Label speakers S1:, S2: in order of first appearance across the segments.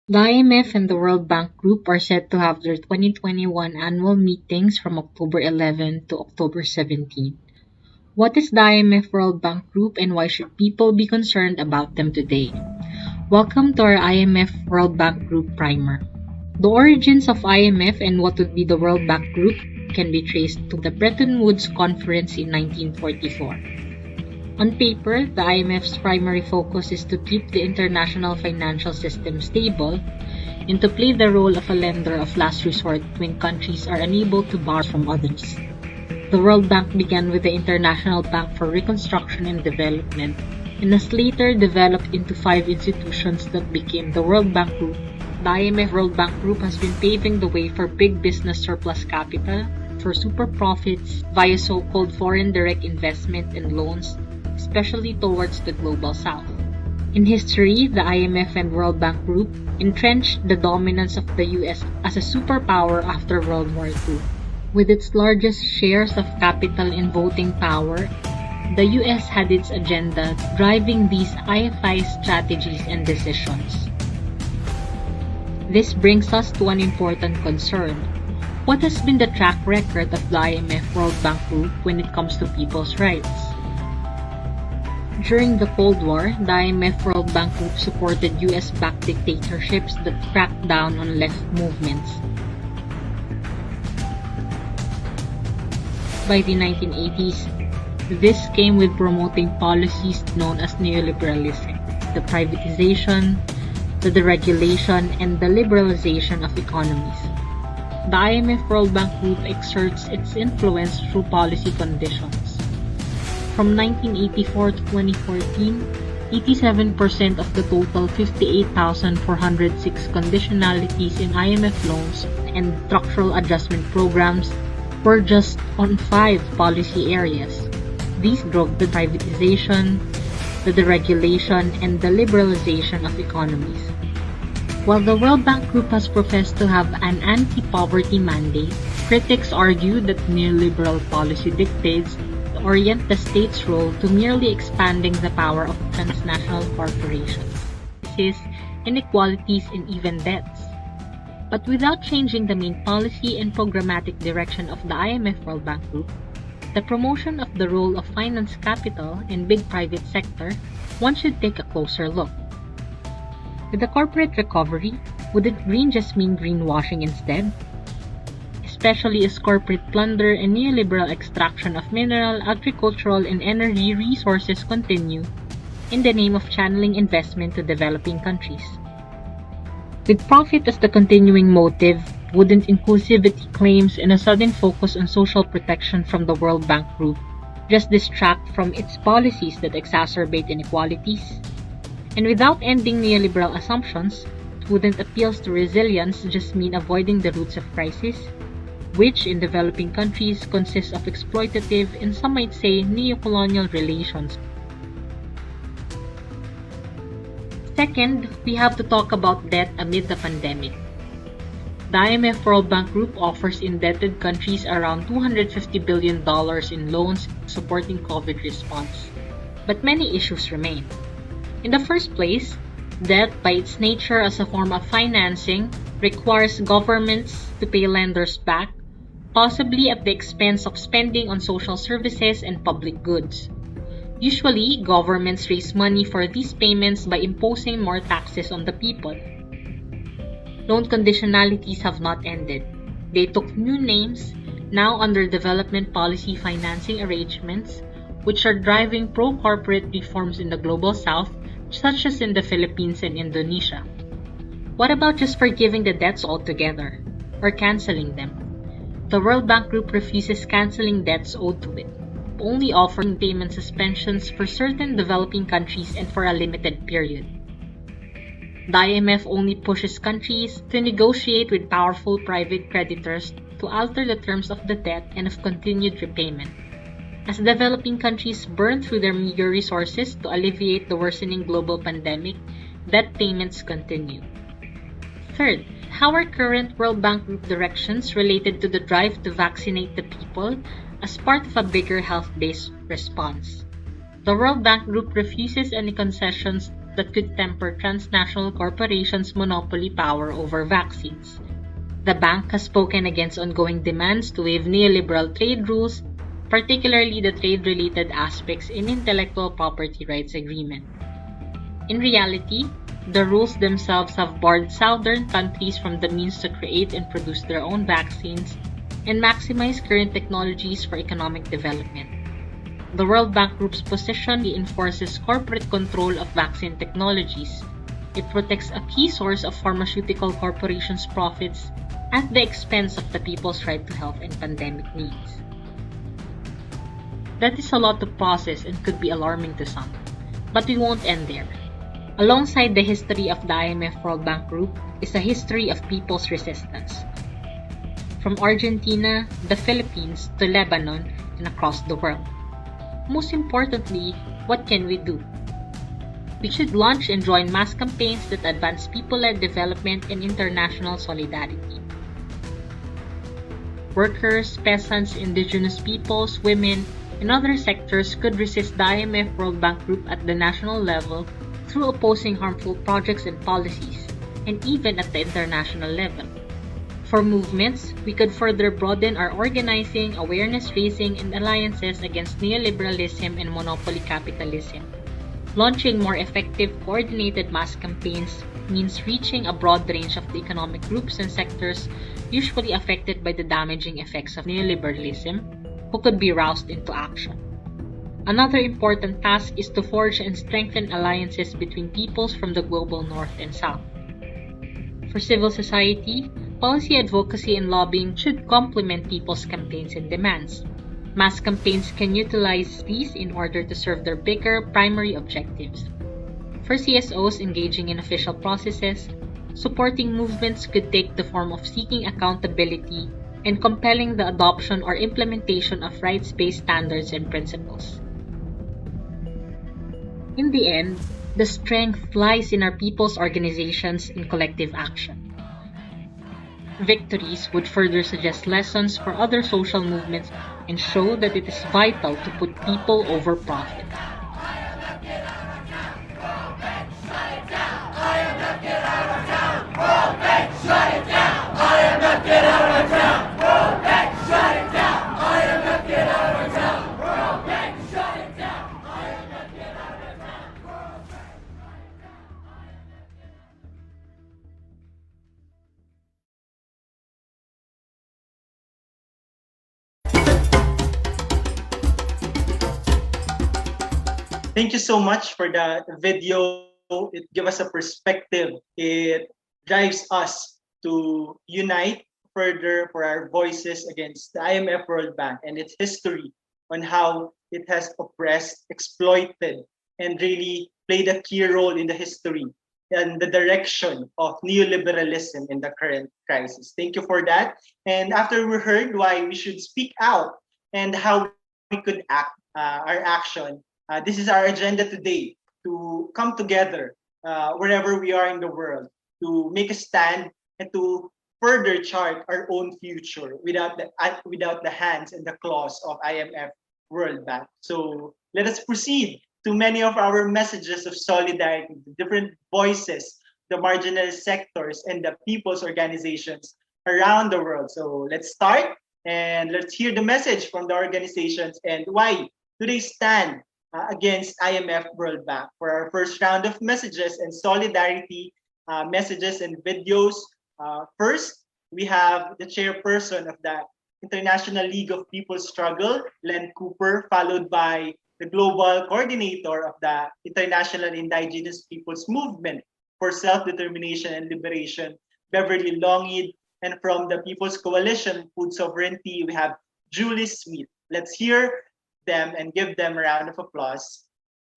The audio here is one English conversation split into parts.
S1: The IMF and the World Bank Group are set to have their 2021 annual meetings from October 11 to October 17. What is the IMF World Bank Group and why should people be concerned about them today? Welcome to our IMF World Bank Group primer. The origins of IMF and what would be the World Bank Group can be traced to the Bretton Woods Conference in 1944. On paper, the IMF's primary focus is to keep the international financial system stable and to play the role of a lender of last resort when countries are unable to borrow from others. The World Bank began with the International Bank for Reconstruction and Development and has later developed into 5 institutions that became the World Bank Group. The IMF World Bank Group has been paving the way for big business surplus capital, for super profits via so-called foreign direct investment and loans, especially towards the Global South. In history, the IMF and World Bank Group entrenched the dominance of the US as a superpower after World War II. With its largest shares of capital and voting power, the US had its agenda driving these IFI strategies and decisions. This brings us to an important concern. What has been the track record of the IMF World Bank Group when it comes to people's rights? During the Cold War, the IMF World Bank Group supported US-backed dictatorships that cracked down on left movements. By the 1980s, this came with promoting policies known as neoliberalism, the privatization, the deregulation, and the liberalization of economies. The IMF World Bank Group exerts its influence through policy conditions. From 1984 to 2014, 87% of the total 58,406 conditionalities in IMF loans and structural adjustment programs were just on 5 policy areas. These drove the privatization, the deregulation, and the liberalization of economies. While the World Bank Group has professed to have an anti-poverty mandate, critics argue that neoliberal policy dictates orient the state's role to merely expanding the power of transnational corporations, crises, inequalities, and even debts. But without changing the main policy and programmatic direction of the IMF World Bank Group, the promotion of the role of finance capital in big private sector, one should take a closer look. With the corporate recovery, would it green just mean greenwashing instead? Especially as corporate plunder and neoliberal extraction of mineral, agricultural, and energy resources continue in the name of channeling investment to developing countries. With profit as the continuing motive, wouldn't inclusivity claims and a sudden focus on social protection from the World Bank Group just distract from its policies that exacerbate inequalities? And without ending neoliberal assumptions, wouldn't appeals to resilience just mean avoiding the roots of crisis, which in developing countries consists of exploitative and some might say neo-colonial relations? Second, we have to talk about debt amid the pandemic. The IMF World Bank Group offers indebted countries around $250 billion in loans supporting COVID response. But many issues remain. In the first place, debt by its nature as a form of financing requires governments to pay lenders back, possibly at the expense of spending on social services and public goods. Usually, governments raise money for these payments by imposing more taxes on the people. Loan conditionalities have not ended. They took new names, now under development policy financing arrangements, which are driving pro-corporate reforms in the Global South, such as in the Philippines and Indonesia. What about just forgiving the debts altogether, or canceling them? The World Bank Group refuses canceling debts owed to it, only offering payment suspensions for certain developing countries and for a limited period. The IMF only pushes countries to negotiate with powerful private creditors to alter the terms of the debt and of continued repayment. As developing countries burn through their meager resources to alleviate the worsening global pandemic, debt payments continue. Third, how are current World Bank Group directions related to the drive to vaccinate the people as part of a bigger health-based response? The World Bank Group refuses any concessions that could temper transnational corporations' monopoly power over vaccines. The bank has spoken against ongoing demands to waive neoliberal trade rules, particularly the trade-related aspects in intellectual property rights agreement. In reality, the rules themselves have barred southern countries from the means to create and produce their own vaccines and maximize current technologies for economic development. The World Bank Group's position reinforces corporate control of vaccine technologies. It protects a key source of pharmaceutical corporations' profits at the expense of the people's right to health and pandemic needs. That is a lot to process and could be alarming to some, but we won't end there. Alongside the history of the IMF World Bank Group is a history of people's resistance. From Argentina, the Philippines, to Lebanon, and across the world. Most importantly, what can we do? We should launch and join mass campaigns that advance people-led development and international solidarity. Workers, peasants, indigenous peoples, women, and other sectors could resist the IMF World Bank Group at the national level through opposing harmful projects and policies, and even at the international level. For movements, we could further broaden our organizing, awareness raising, and alliances against neoliberalism and monopoly capitalism. Launching more effective, coordinated mass campaigns means reaching a broad range of the economic groups and sectors usually affected by the damaging effects of neoliberalism, who could be roused into action. Another important task is to forge and strengthen alliances between peoples from the global north and south. For civil society, policy advocacy and lobbying should complement people's campaigns and demands. Mass campaigns can utilize these in order to serve their bigger primary objectives. For CSOs engaging in official processes, supporting movements could take the form of seeking accountability and compelling the adoption or implementation of rights-based standards and principles. In the end, the strength lies in our people's organizations and collective action. Victories would further suggest lessons for other social movements and show that it is vital to put people over profit.
S2: Thank you so much for the video. It gives us a perspective. It drives us to unite further for our voices against the IMF World Bank and its history on how it has oppressed, exploited, and really played a key role in the history and the direction of neoliberalism in the current crisis. Thank you for that. And after we heard why we should speak out and how we could act, our action, this is our agenda today, to come together wherever we are in the world, to make a stand and to further chart our own future without the hands and the claws of IMF World Bank. So let us proceed to many of our messages of solidarity, the different voices, the marginalized sectors, and the people's organizations around the world. So let's start and let's hear the message from the organizations and why do they stand against IMF World Bank. For our first round of messages and solidarity messages and videos, first, we have the chairperson of the International League of People's Struggle, Len Cooper, followed by the global coordinator of the International Indigenous Peoples Movement for Self-Determination and Liberation, Beverly Longid, and from the People's Coalition Food Sovereignty, we have Julie Smith. Let's hear them and give them a round of applause.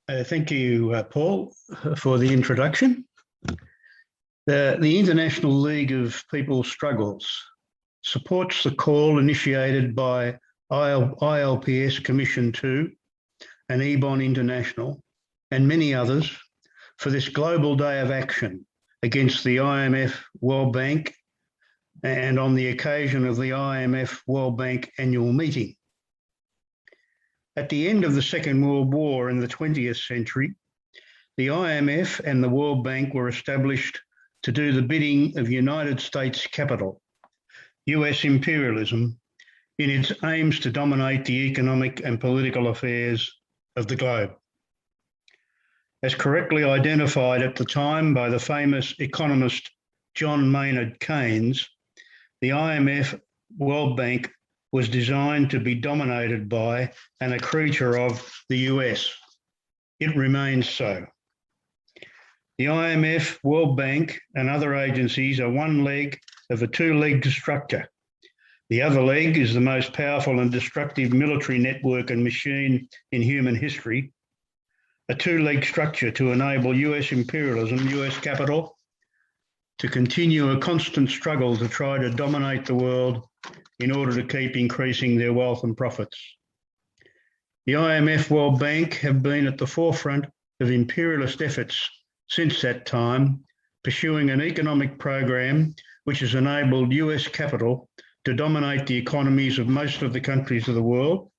S3: Thank you, Paul, for the introduction. The International League of People's Struggles supports the call initiated by ILPS Commission 2 and EBON International and many others for this global day of action against the IMF World Bank and on the occasion of the IMF World Bank annual meeting. At the end of the Second World War in the 20th century, The IMF and the World Bank were established to do the bidding of United States capital, US imperialism, in its aims to dominate the economic and political affairs of the globe. As correctly identified at the time by the famous economist John Maynard Keynes, the IMF World Bank was designed to be dominated by and a creature of the US. It remains so. The IMF, World Bank and other agencies are one leg of a two-legged structure. The other leg is the most powerful and destructive military network and machine in human history, a two-legged structure to enable US imperialism, US capital, to continue a constant struggle to try to dominate the world in order to keep increasing their wealth and profits. The IMF, World Bank have been at the forefront of imperialist efforts since that time, pursuing an economic program which has enabled US capital to dominate the economies of most of the countries of the world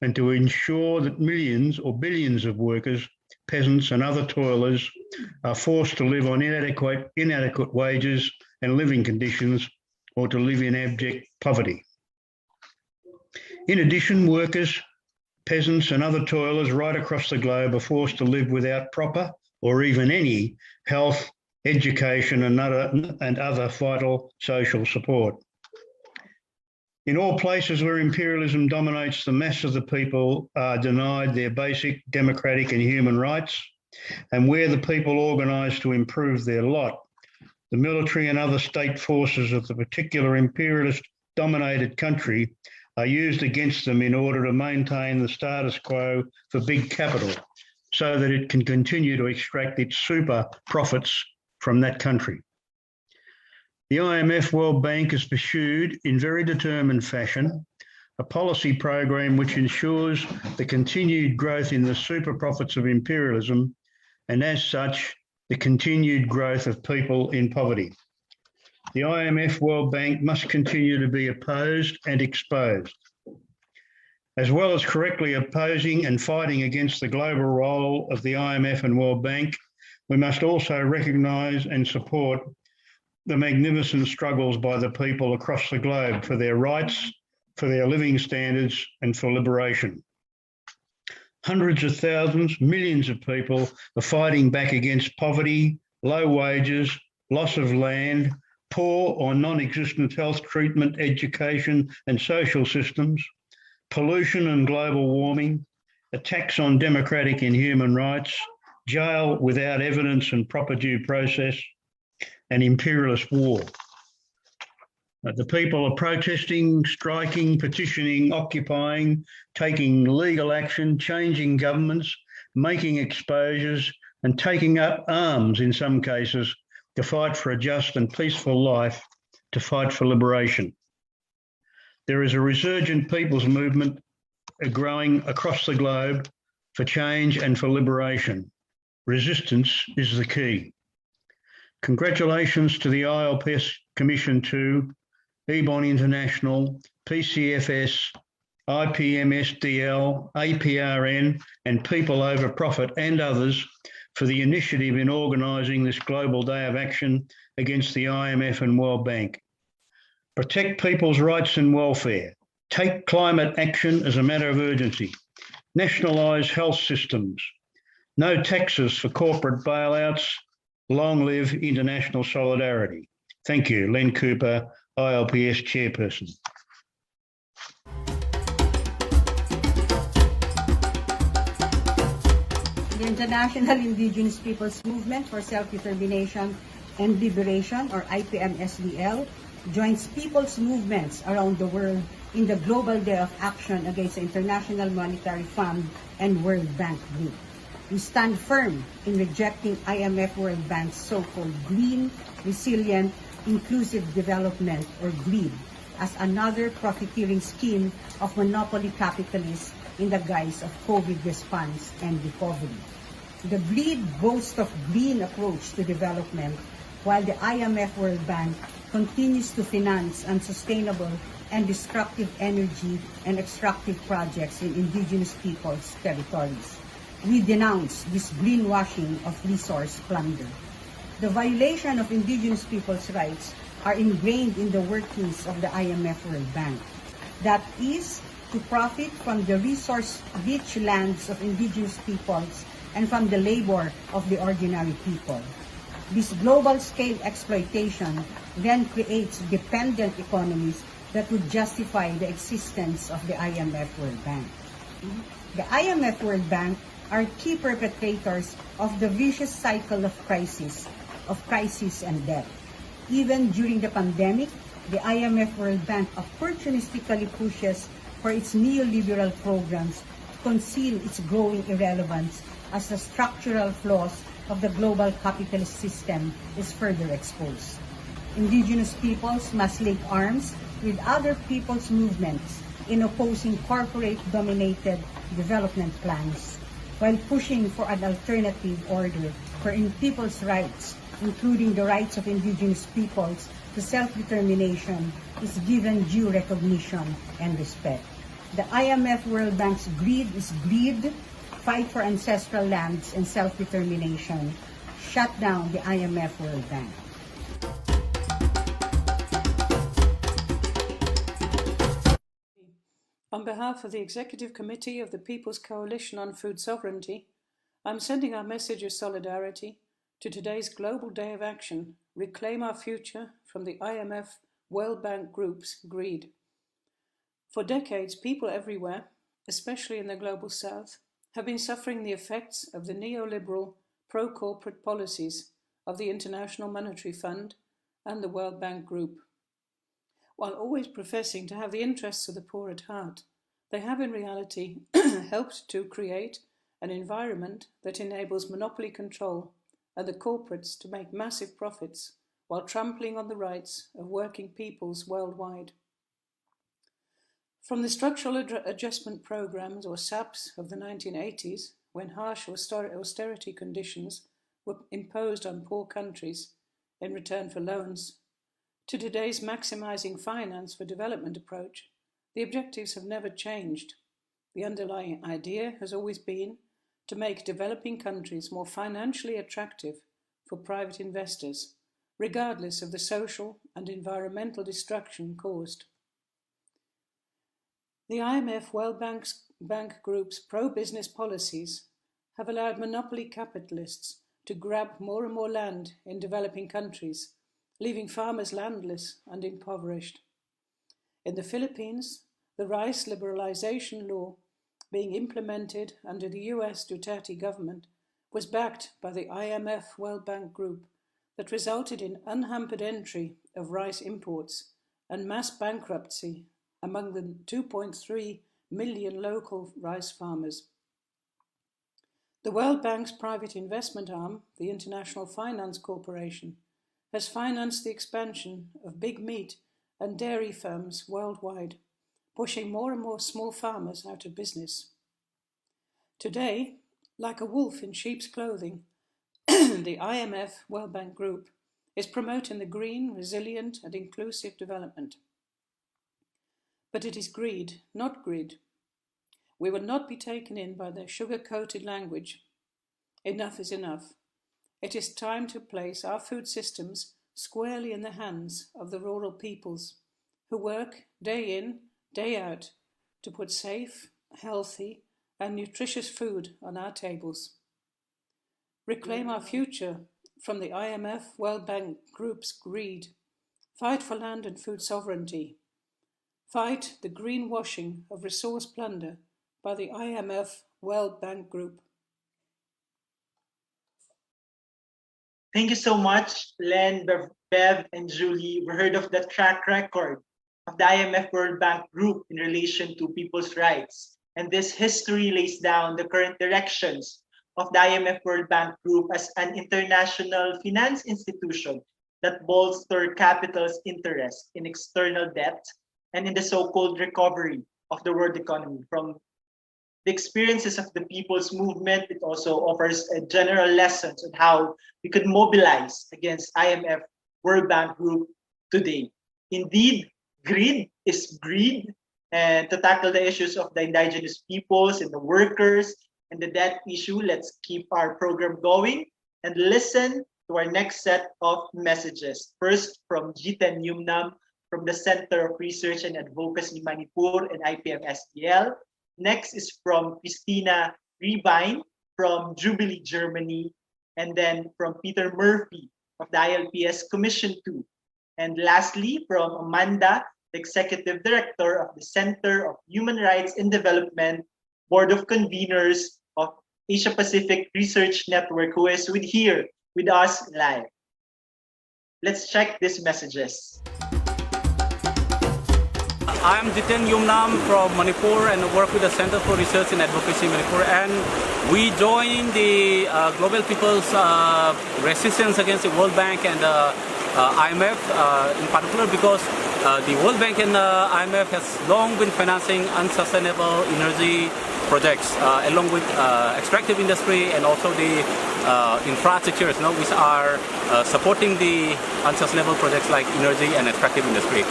S3: and to ensure that millions or billions of workers, peasants and other toilers are forced to live on inadequate wages and living conditions or to live in abject poverty. In addition, workers, peasants and other toilers right across the globe are forced to live without proper or even any health, education and other vital social support. In all places where imperialism dominates, the mass of the people are denied their basic democratic and human rights, and where the people organise to improve their lot, the military and other state forces of the particular imperialist-dominated country are used against them in order to maintain the status quo for big capital so that it can continue to extract its super profits from that country. The IMF World Bank has pursued, in very determined fashion, a policy program which ensures the continued growth in the super profits of imperialism and, as such, the continued growth of people in poverty. The IMF World Bank must continue to be opposed and exposed. As well as correctly opposing and fighting against the global role of the IMF and World Bank, we must also recognise and support the magnificent struggles by the people across the globe for their rights, for their living standards and for liberation. Hundreds of thousands, millions of people are fighting back against poverty, low wages, loss of land, poor or non-existent health treatment, education and social systems, pollution and global warming, attacks on democratic and human rights, jail without evidence and proper due process, and imperialist war. The people are protesting, striking, petitioning, occupying, taking legal action, changing governments, making exposures, and taking up arms in some cases to fight for a just and peaceful life, to fight for liberation. There is a resurgent people's movement growing across the globe for change and for liberation. Resistance is the key. Congratulations to the ILPS Commission 2, EBON International, PCFS, IPMSDL, APRN, and People Over Profit and others for the initiative in organising this global day of action against the IMF and World Bank. Protect people's rights and welfare. Take climate action as a matter of urgency. Nationalise health systems. No taxes for corporate bailouts. Long live international solidarity. Thank you. Len Cooper, ILPS Chairperson.
S4: The International Indigenous Peoples Movement for Self-Determination and Liberation, or IPMSDL, joins people's movements around the world in the Global Day of Action against the International Monetary Fund and World Bank Group. We stand firm in rejecting IMF World Bank's so-called green, resilient, inclusive development, or GREED, as another profiteering scheme of monopoly capitalists in the guise of COVID response and recovery. The GREED boasts of green approach to development, while the IMF World Bank continues to finance unsustainable and destructive energy and extractive projects in indigenous peoples' territories. we denounce this greenwashing of resource plunder. The violation of indigenous people's rights are ingrained in the workings of the IMF World Bank. That is, to profit from the resource-rich lands of indigenous peoples and from the labor of the ordinary people. This global-scale exploitation then creates dependent economies that would justify the existence of the IMF World Bank. The IMF World Bank are key perpetrators of the vicious cycle of crisis and debt. Even during the pandemic, the IMF World Bank opportunistically pushes for its neoliberal programs to conceal its growing irrelevance as the structural flaws of the global capitalist system is further exposed. Indigenous peoples must link arms with other people's movements in opposing corporate-dominated development plans, while pushing for an alternative order wherein people's rights, including the rights of indigenous peoples to self-determination, is given due recognition and respect. The IMF World Bank's greed is greed. Fight for ancestral lands and self-determination. Shut down the IMF World Bank.
S5: On behalf of the Executive Committee of the People's Coalition on Food Sovereignty, I'm sending our message of solidarity to today's Global Day of Action, Reclaim Our Future from the IMF World Bank Group's greed. For decades, people everywhere, especially in the Global South, have been suffering the effects of the neoliberal pro-corporate policies of the International Monetary Fund and the World Bank Group. While always professing to have the interests of the poor at heart, they have in reality helped to create an environment that enables monopoly control and the corporates to make massive profits while trampling on the rights of working peoples worldwide. From the structural adjustment programs, or SAPs, of the 1980s, when harsh austerity conditions were imposed on poor countries in return for loans, to today's maximising finance for development approach, the objectives have never changed. The underlying idea has always been to make developing countries more financially attractive for private investors, regardless of the social and environmental destruction caused. The IMF World Bank Group's pro-business policies have allowed monopoly capitalists to grab more and more land in developing countries, leaving farmers landless and impoverished. In the Philippines, the rice liberalization law being implemented under the US Duterte government was backed by the IMF World Bank Group that resulted in unhampered entry of rice imports and mass bankruptcy among the 2.3 million local rice farmers. The World Bank's private investment arm, the International Finance Corporation, has financed the expansion of big meat and dairy firms worldwide, pushing more and more small farmers out of business. Today, like a wolf in sheep's clothing, the IMF World Bank Group is promoting the green, resilient and inclusive development. But it is greed, not grid. We will not be taken in by their sugar-coated language. Enough is enough. It is time to place our food systems squarely in the hands of the rural peoples who work day in, day out to put safe, healthy and nutritious food on our tables. Reclaim our future from the IMF World Bank Group's greed. Fight for land and food sovereignty. Fight the greenwashing of resource plunder by the IMF World Bank Group.
S2: Thank you so much, Len, Bev, and Julie. We heard of the track record of the IMF World Bank Group in relation to people's rights. And this history lays down the current directions of the IMF World Bank Group as an international finance institution that bolster capital's interest in external debt and in the so-called recovery of the world economy. From the experiences of the people's movement, it also offers a general lessons on how we could mobilize against IMF World Bank Group today. Indeed, greed is greed, and to tackle the issues of the indigenous peoples and the workers and the debt issue, let's keep our program going and listen to our next set of messages. First, from Jiten Yumnam from the Center of Research and Advocacy Manipur and IPM-SDL. Next is from Christina Rebine from Jubilee, Germany. And then from Peter Murphy of the ILPS Commission 2. And lastly, from Amanda, the Executive Director of the Center of Human Rights and Development, Board of Conveners of Asia Pacific Research Network, who is here with us live. Let's check these messages.
S6: I'm Jiten Yumnam from Manipur and work with the Center for Research and Advocacy Manipur, and we join the Global People's resistance against the World Bank and IMF in particular because the World Bank and IMF has long been financing unsustainable energy projects along with extractive industry and also the infrastructures, which are supporting the unsustainable projects like energy and extractive industry.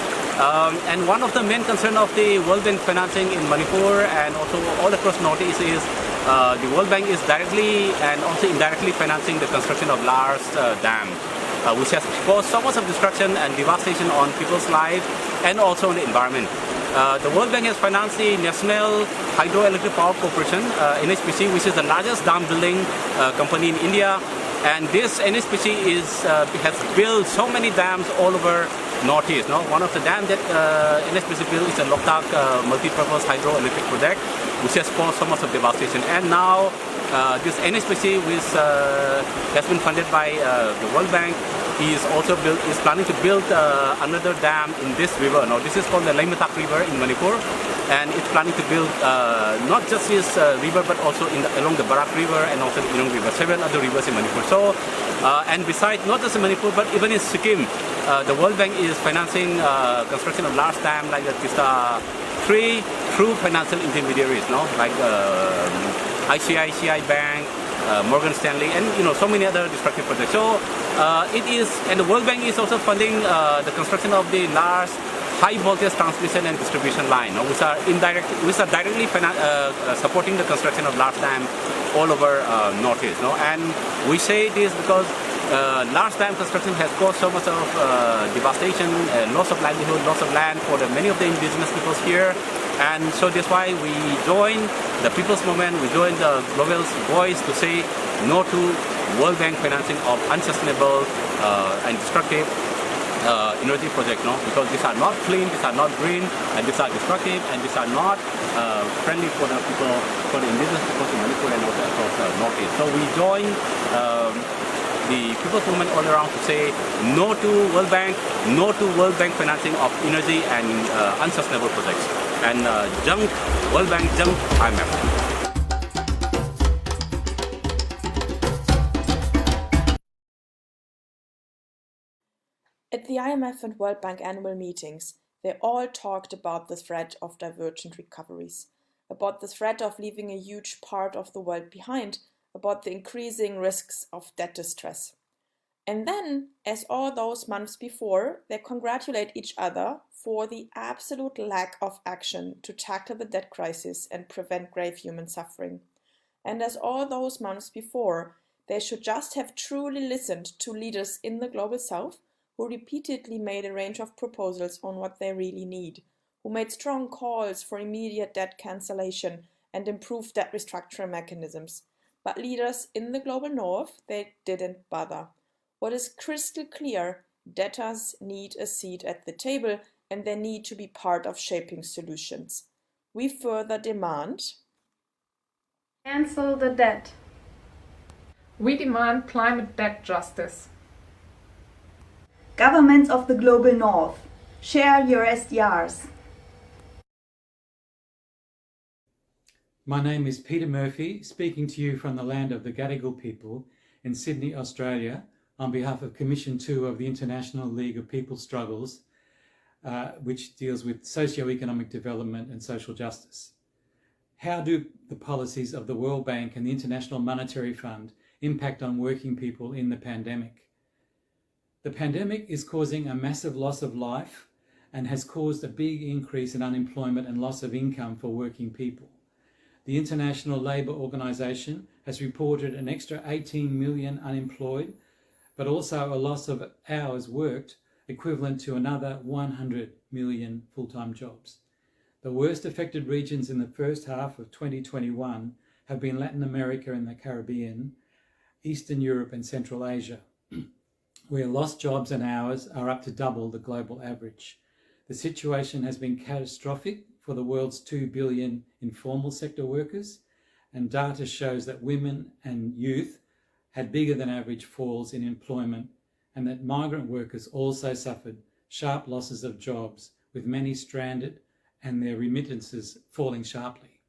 S6: And one of the main concerns of the World Bank financing in Manipur and also all across Northeast is the World Bank is directly and also indirectly financing the construction of large dams, which has caused so much of destruction and devastation on people's lives and also on the environment. The World Bank has financed the National Hydroelectric Power Corporation, NHPC, which is the largest dam building company in India. And this NHPC has built so many dams all over Northeast. One of the dams that NHPC built is a Loktak multi-purpose hydroelectric project, which has caused so much of devastation. And now this NHPC, which has been funded by the World Bank, is planning to build another dam in this river. Now this is called the Laimatak River in Manipur, and it's planning to build not just this river but also along the Barak River and also the Inong River, several other rivers in Manipur. So, and besides not just in Manipur but even in Sikkim, the World Bank is financing construction of large dams like the Tista 3 through financial intermediaries, like ICICI Bank, Morgan Stanley, and so many other destructive projects. So and the World Bank is also funding the construction of the large high voltage transmission and distribution line, which are directly supporting the construction of large dams all over Northeast. And we say this because large dam construction has caused so much of devastation, loss of livelihood, loss of land for many of the indigenous peoples here. And so that's why we join the People's Movement, we join the Global Voice to say no to World Bank financing of unsustainable and destructive energy projects, because these are not clean, these are not green, and these are destructive, and these are not friendly for the people, for the indigenous people in Manipur and also across Northeast. So we join the People's Movement all around to say no to World Bank, no to World Bank financing of energy and unsustainable projects, and junk World Bank, junk IMF.
S7: At the IMF and World Bank annual meetings, they all talked about the threat of divergent recoveries, about the threat of leaving a huge part of the world behind, about the increasing risks of debt distress. And then, as all those months before, they congratulate each other for the absolute lack of action to tackle the debt crisis and prevent grave human suffering. And as all those months before, they should just have truly listened to leaders in the Global South who repeatedly made a range of proposals on what they really need, who made strong calls for immediate debt cancellation and improved debt restructuring mechanisms. But leaders in the Global North, they didn't bother. What is crystal clear, debtors need a seat at the table and they need to be part of shaping solutions. We further demand:
S8: cancel the debt. We demand climate debt justice.
S9: Governments of the Global North, share your SDRs.
S10: My name is Peter Murphy, speaking to you from the land of the Gadigal people in Sydney, Australia, on behalf of Commission 2 of the International League of People Struggles, which deals with socio-economic development and social justice. How do the policies of the World Bank and the International Monetary Fund impact on working people in the pandemic? The pandemic is causing a massive loss of life and has caused a big increase in unemployment and loss of income for working people. the International Labour Organization has reported an extra 18 million unemployed, but also a loss of hours worked equivalent to another 100 million full-time jobs. The worst affected regions in the first half of 2021 have been Latin America and the Caribbean, Eastern Europe and Central Asia, where lost jobs and hours are up to double the global average. The situation has been catastrophic for the world's 2 billion informal sector workers, and data shows that women and youth had bigger than average falls in employment, and that migrant workers also suffered sharp losses of jobs, with many stranded and their remittances falling sharply.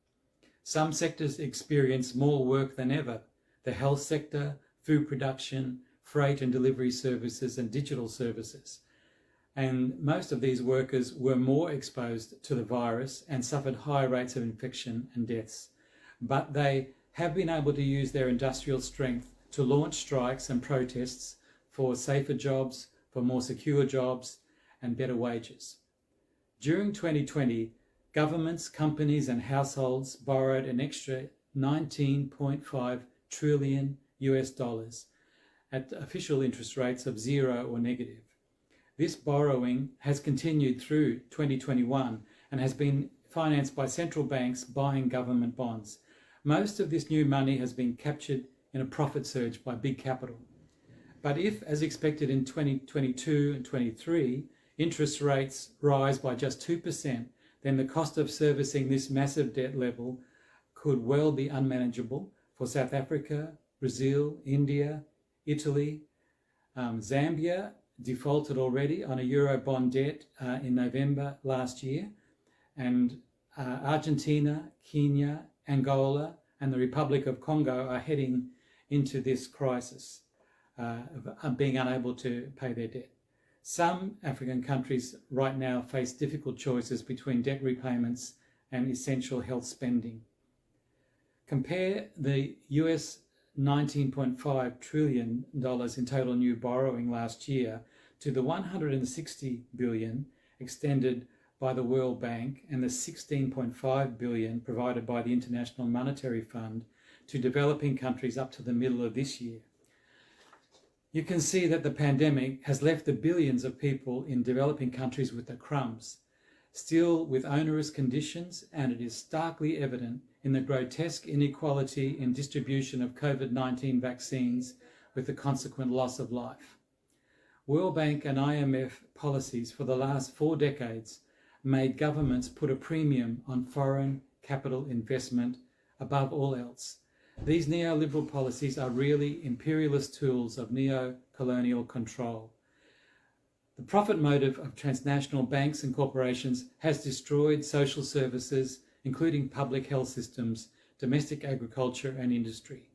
S10: Some sectors experience more work than ever: the health sector, food production, freight and delivery services, and digital services. And most of these workers were more exposed to the virus and suffered high rates of infection and deaths. But they have been able to use their industrial strength to launch strikes and protests for safer jobs, for more secure jobs, and better wages. During 2020, governments, companies, and households borrowed an extra $19.5 trillion at official interest rates of 0 or negative. This borrowing has continued through 2021 and has been financed by central banks buying government bonds. Most of this new money has been captured in a profit surge by big capital. But if, as expected in 2022 and 23, interest rates rise by just 2%, then the cost of servicing this massive debt level could well be unmanageable for South Africa, Brazil, India, Italy. Zambia defaulted already on a euro bond debt in November last year, and Argentina, Kenya, Angola, and the Republic of Congo are heading into this crisis of being unable to pay their debt. Some African countries right now face difficult choices between debt repayments and essential health spending. Compare the US $19.5 trillion in total new borrowing last year to the $160 billion extended by the World Bank and the $16.5 billion provided by the International Monetary Fund to developing countries up to the middle of this year. You can see that the pandemic has left the billions of people in developing countries with the crumbs, still with onerous conditions, and it is starkly evident in the grotesque inequality in distribution of COVID-19 vaccines with the consequent loss of life. World Bank and IMF policies for the last 4 decades made governments put a premium on foreign capital investment above all else. These neoliberal policies are really imperialist tools of neo-colonial control. The profit motive of transnational banks and corporations has destroyed social services, including public health systems, domestic agriculture and industry.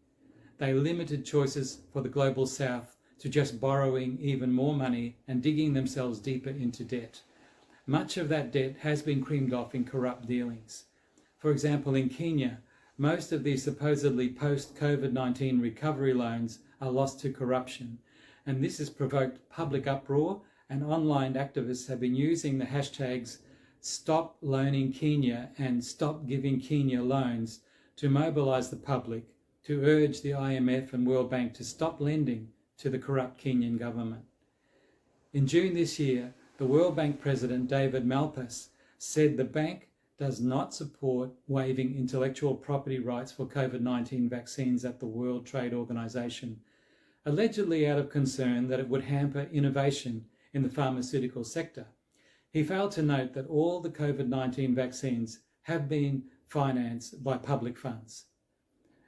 S10: They limited choices for the global south to just borrowing even more money and digging themselves deeper into debt. Much of that debt has been creamed off in corrupt dealings. For example, in Kenya, most of these supposedly post-COVID-19 recovery loans are lost to corruption, and this has provoked public uproar, and online activists have been using the hashtags Stop Loaning Kenya and Stop Giving Kenya Loans to mobilise the public to urge the IMF and World Bank to stop lending to the corrupt Kenyan government. In June this year, the World Bank President David Malpass said the bank does not support waiving intellectual property rights for COVID-19 vaccines at the World Trade Organization, allegedly out of concern that it would hamper innovation in the pharmaceutical sector. He failed to note that all the COVID-19 vaccines have been financed by public funds.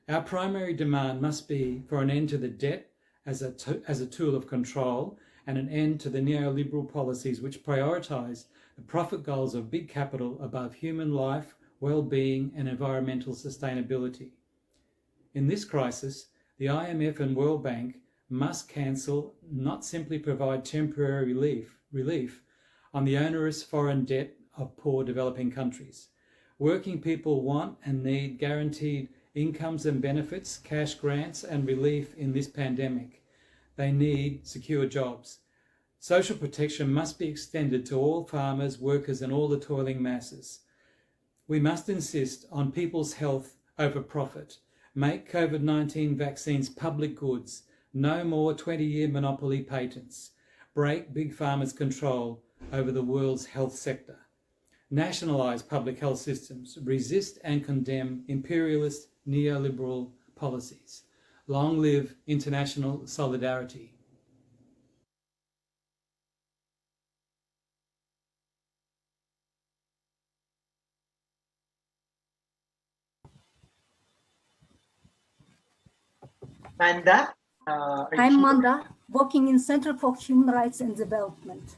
S10: Our primary demand must be for an end to the debt as a tool of control, and an end to the neoliberal policies which prioritise the profit goals of big capital above human life, well-being and environmental sustainability. In this crisis, the IMF and World Bank must cancel, not simply provide temporary relief on the onerous foreign debt of poor developing countries. Working people want and need guaranteed incomes and benefits, cash grants and relief in this pandemic. They need secure jobs. Social protection must be extended to all farmers, workers and all the toiling masses. We must insist on people's health over profit. Make COVID-19 vaccines public goods. No more 20-year monopoly patents. Break Big Pharma's control over the world's health sector. Nationalise public health systems. Resist and condemn imperialist neoliberal policies. Long live international solidarity.
S2: Manda?
S11: I'm Manda, working in Center for Human Rights and Development.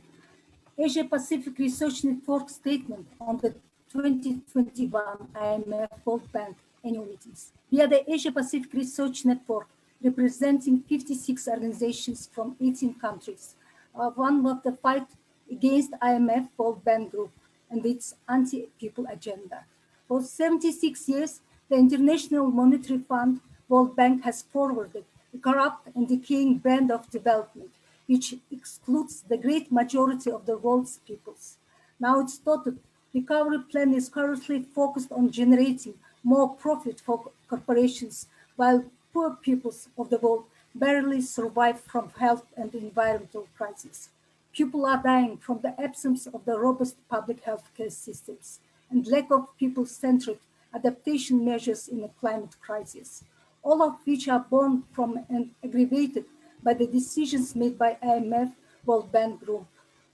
S11: Asia Pacific Research Network statement on the 2021 IMF World Bank annual meetings. We are the Asia Pacific Research Network, representing 56 organizations from 18 countries, one of the fight against IMF World Bank Group and its anti-people agenda. For 76 years, the International Monetary Fund World Bank has forwarded a corrupt and decaying brand of development, which excludes the great majority of the world's peoples. Now its total recovery plan is currently focused on generating more profit for corporations, while poor peoples of the world barely survive from health and environmental crises. People are dying from the absence of the robust public health care systems and lack of people-centered adaptation measures in a climate crisis, all of which are born from and aggravated by the decisions made by IMF World Bank Group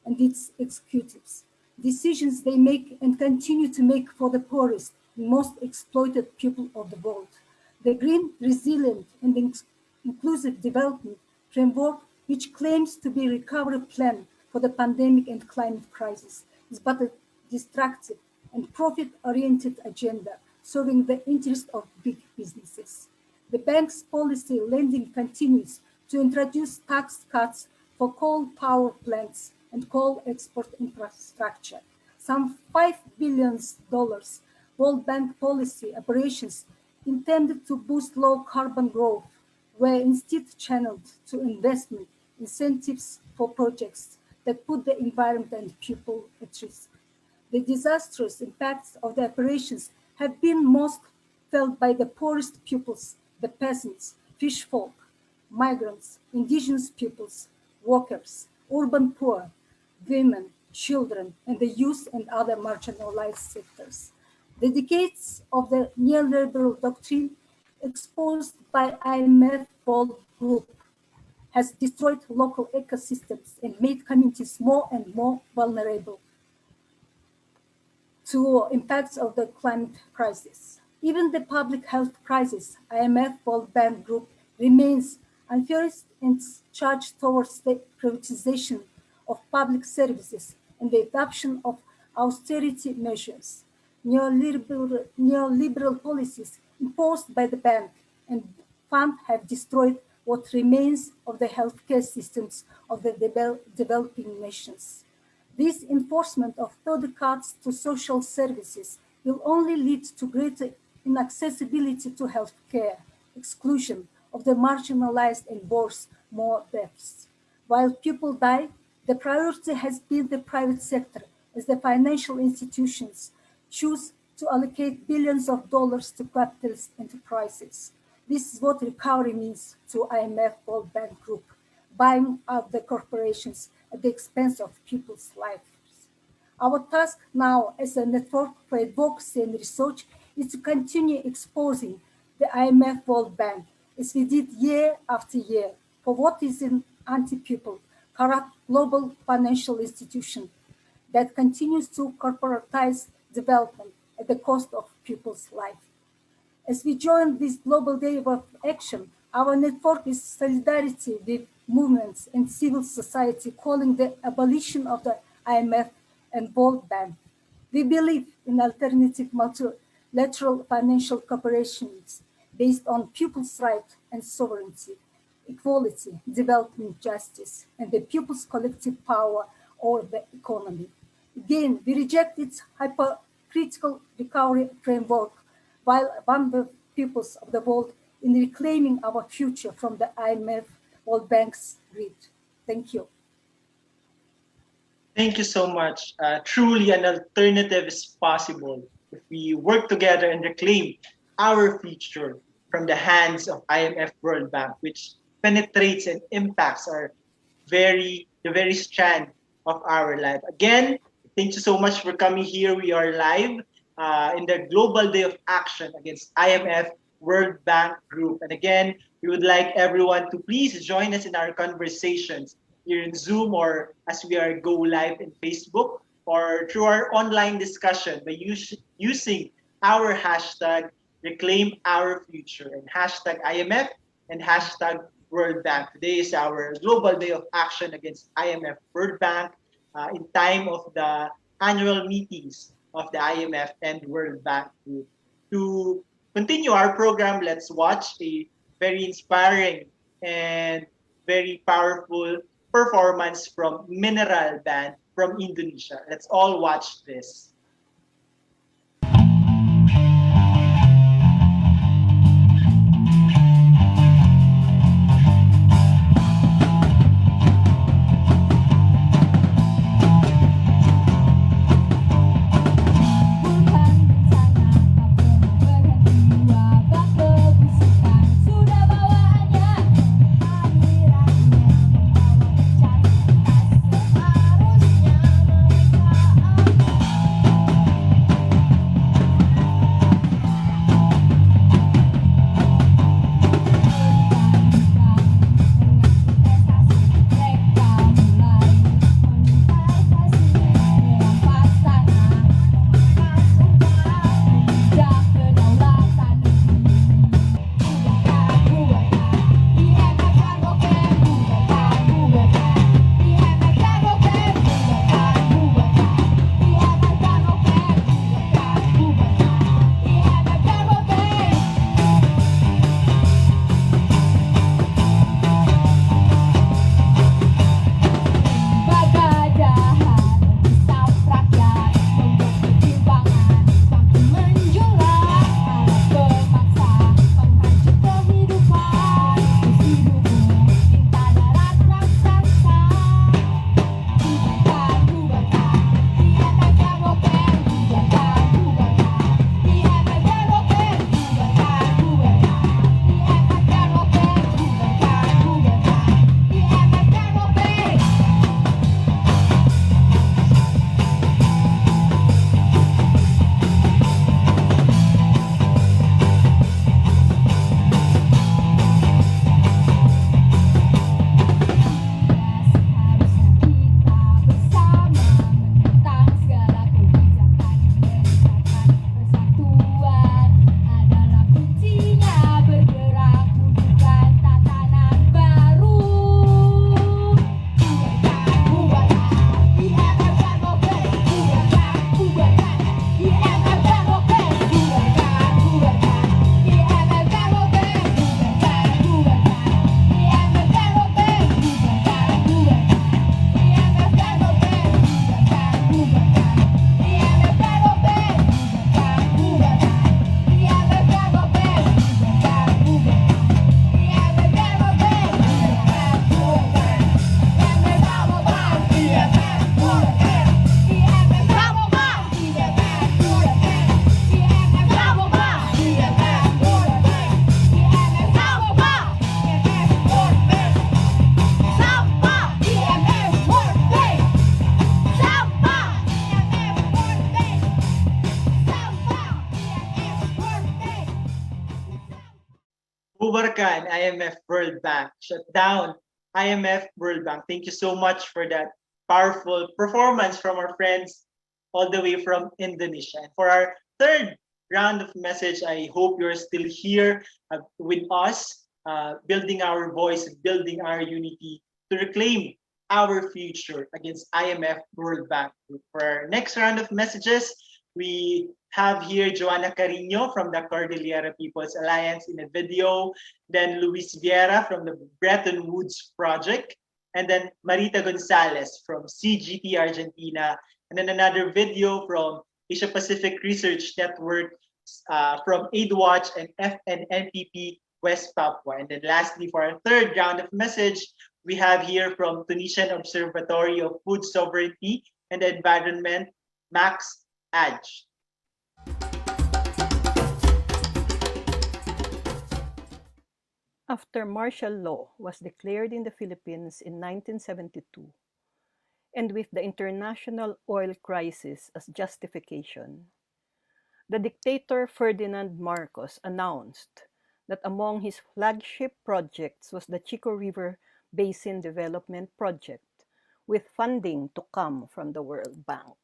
S11: and its executives. Decisions they make and continue to make for the poorest and most exploited people of the world. The Green, Resilient and Inclusive Development Framework, which claims to be a recovery plan for the pandemic and climate crisis, is but a destructive and profit-oriented agenda serving the interest of big businesses. The bank's policy lending continues to introduce tax cuts for coal power plants and coal export infrastructure. Some $5 billion World Bank policy operations intended to boost low carbon growth were instead channeled to investment incentives for projects that put the environment and people at risk. The disastrous impacts of the operations have been most felt by the poorest peoples, the peasants, fish folk, migrants, indigenous peoples, workers, urban poor, women, children, and the youth and other marginalized sectors. The decades of the neoliberal doctrine exposed by IMF World Group has destroyed local ecosystems and made communities more and more vulnerable to impacts of the climate crisis. Even the public health crisis, IMF World Bank Group remains unfairest in its charge towards the privatization of public services and the adoption of austerity measures. Neoliberal policies imposed by the bank and fund have destroyed what remains of the healthcare systems of the developing nations. This enforcement of further cuts to social services will only lead to greater inaccessibility to healthcare, exclusion of the marginalized and worse, more deaths. While people die, the priority has been the private sector as the financial institutions choose to allocate billions of dollars to capitalist enterprises. This is what recovery means to IMF World Bank Group, buying out the corporations at the expense of people's lives. Our task now as a network for advocacy and research is to continue exposing the IMF World Bank, as we did year after year, for what is an anti-people, corrupt global financial institution that continues to corporatize development at the cost of people's life. As we join this global day of action, our network is solidarity with movements and civil society calling the abolition of the IMF and World Bank. We believe in alternative multilateral financial cooperations based on people's rights and sovereignty, equality, development justice, and the people's collective power over the economy. Again, we reject its hypercritical recovery framework while one the peoples of the world in reclaiming our future from the IMF World Bank's greed. Thank you.
S2: Thank you so much. Truly, an alternative is possible if we work together and reclaim our future from the hands of IMF World Bank, which penetrates and impacts the very strand of our life. Again, thank you so much for coming here. We are live in the Global Day of Action against IMF World Bank Group. And again, we would like everyone to please join us in our conversations here in Zoom, or as we are go live in Facebook, or through our online discussion by using our hashtag Reclaim Our Future and hashtag IMF and hashtag World Bank. Today is our Global Day of Action against IMF World Bank in time of the annual meetings of the IMF and World Bank Group. To continue our program, let's watch a very inspiring and very powerful performance from Mineral Band from Indonesia. Let's all watch this. Bubarkan, IMF World Bank, shut down IMF World Bank. Thank you so much for that powerful performance from our friends all the way from Indonesia. And for our third round of message, I hope you're still here with us, building our voice, building our unity to reclaim our future against IMF World Bank. For our next round of messages, we have here Joanna Carino from the Cordillera People's Alliance in a video, then Luis Vieira from the Bretton Woods Project, and then Marita Gonzalez from CGT Argentina, and then another video from Asia Pacific Research Network from AidWatch and FNNPP West Papua. And then lastly, for our third round of message, we have here from Tunisian Observatory of Food Sovereignty and the Environment, Max Adj.
S12: After martial law was declared in the Philippines in 1972, and with the international oil crisis as justification, the dictator Ferdinand Marcos announced that among his flagship projects was the Chico River Basin Development Project, with funding to come from the World Bank.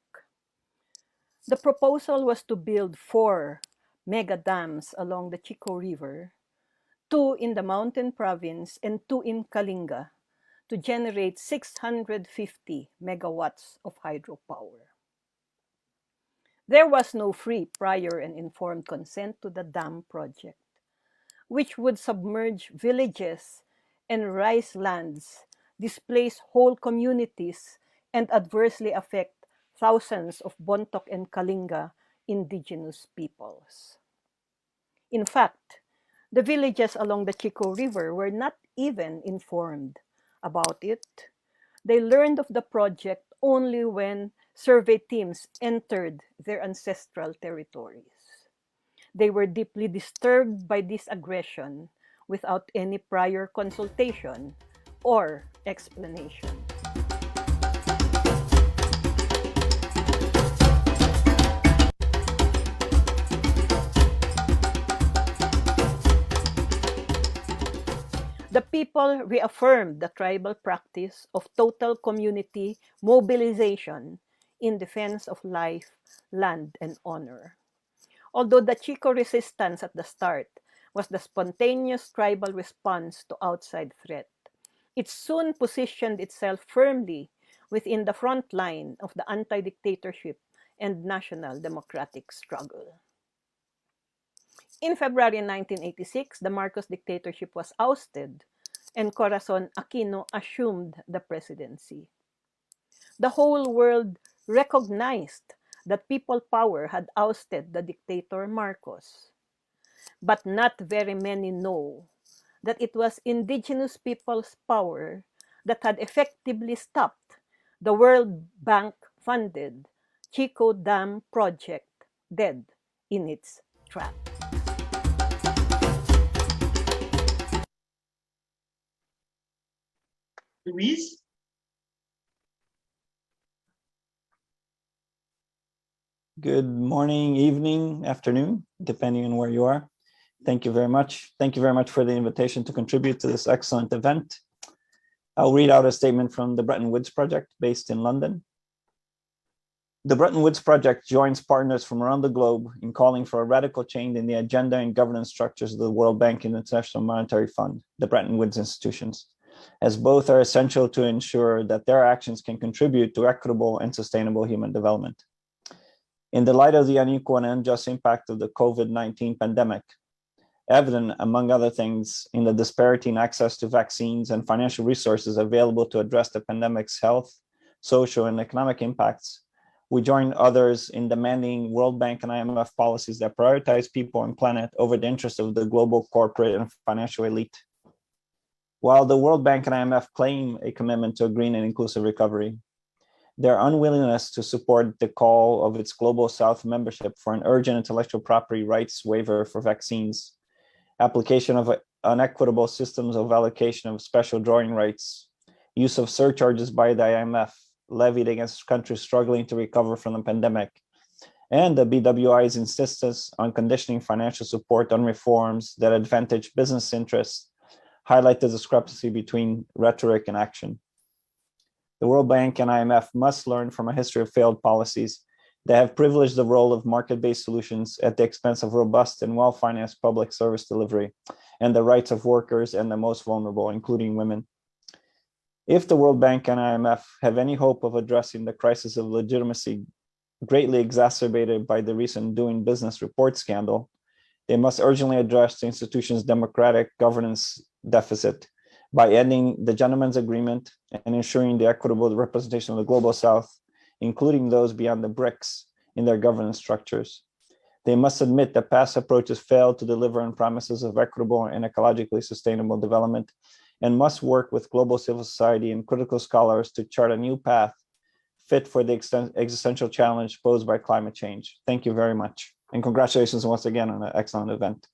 S12: The proposal was to build 4 mega dams along the Chico River, 2 in the Mountain Province and 2 in Kalinga, to generate 650 megawatts of hydropower. There was no free, prior, and informed consent to the dam project, which would submerge villages and rice lands, displace whole communities, and adversely affect thousands of Bontoc and Kalinga indigenous peoples. In fact, the villages along the Chico River were not even informed about it. They learned of the project only when survey teams entered their ancestral territories. They were deeply disturbed by this aggression without any prior consultation or explanation. The people reaffirmed the tribal practice of total community mobilization in defense of life, land, and honor. Although the Chico resistance at the start was the spontaneous tribal response to outside threat, it soon positioned itself firmly within the front line of the anti-dictatorship and national democratic struggle. In February 1986, the Marcos dictatorship was ousted and Corazon Aquino assumed the presidency. The whole world recognized that people power had ousted the dictator Marcos. But not very many know that it was indigenous people's power that had effectively stopped the World Bank-funded Chico Dam project dead in its tracks.
S2: Luis?
S13: Good morning, evening, afternoon, depending on where you are. Thank you very much. Thank you very much for the invitation to contribute to this excellent event. I'll read out a statement from the Bretton Woods Project based in London. The Bretton Woods Project joins partners from around the globe in calling for a radical change in the agenda and governance structures of the World Bank and International Monetary Fund, the Bretton Woods institutions, as both are essential to ensure that their actions can contribute to equitable and sustainable human development. In the light of the unequal and unjust impact of the COVID-19 pandemic, evident, among other things, in the disparity in access to vaccines and financial resources available to address the pandemic's health, social, and economic impacts, we join others in demanding World Bank and IMF policies that prioritize people and planet over the interests of the global corporate and financial elite. While the World Bank and IMF claim a commitment to a green and inclusive recovery, their unwillingness to support the call of its Global South membership for an urgent intellectual property rights waiver for vaccines, application of unequitable systems of allocation of special drawing rights, use of surcharges by the IMF levied against countries struggling to recover from the pandemic, and the BWI's insistence on conditioning financial support on reforms that advantage business interests highlight the discrepancy between rhetoric and action. The World Bank and IMF must learn from a history of failed policies that have privileged the role of market-based solutions at the expense of robust and well-financed public service delivery and the rights of workers and the most vulnerable, including women. If the World Bank and IMF have any hope of addressing the crisis of legitimacy greatly exacerbated by the recent Doing Business report scandal, they must urgently address the institution's democratic governance deficit by ending the Gentleman's Agreement and ensuring the equitable representation of the Global South, including those beyond the BRICS, in their governance structures. They must admit that past approaches failed to deliver on promises of equitable and ecologically sustainable development, and must work with global civil society and critical scholars to chart a new path fit for the existential challenge posed by climate change. Thank you very much. And congratulations once again on an excellent event.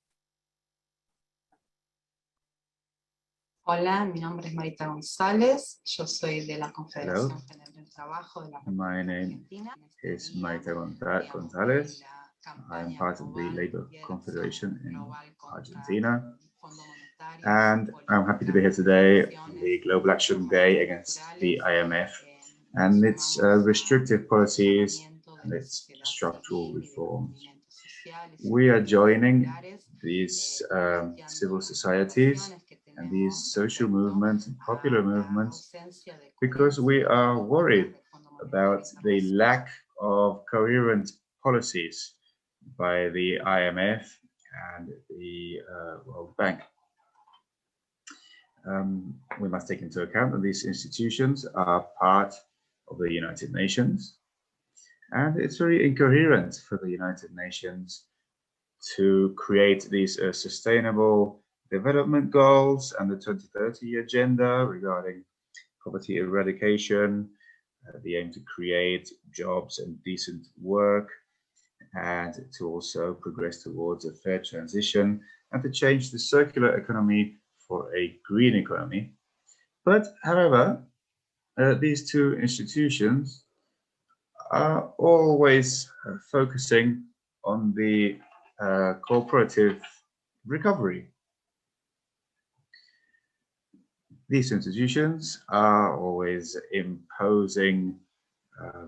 S14: Hola, mi nombre es Marita González, yo soy de la Confederación General del Trabajo de la
S15: My name is Marita González. I am part of the Labour Confederation in Argentina. And I'm happy to be here today on the Global Action Day against the IMF and its restrictive policies and its structural reforms. We are joining these civil societies and these social movements and popular movements because we are worried about the lack of coherent policies by the IMF and the World Bank. We must take into account that these institutions are part of the United Nations, and it's very incoherent for the United Nations to create these sustainable development goals and the 2030 agenda regarding poverty eradication, the aim to create jobs and decent work, and to also progress towards a fair transition and to change the circular economy for a green economy. But however, these two institutions are always focusing on the cooperative recovery. These institutions are always imposing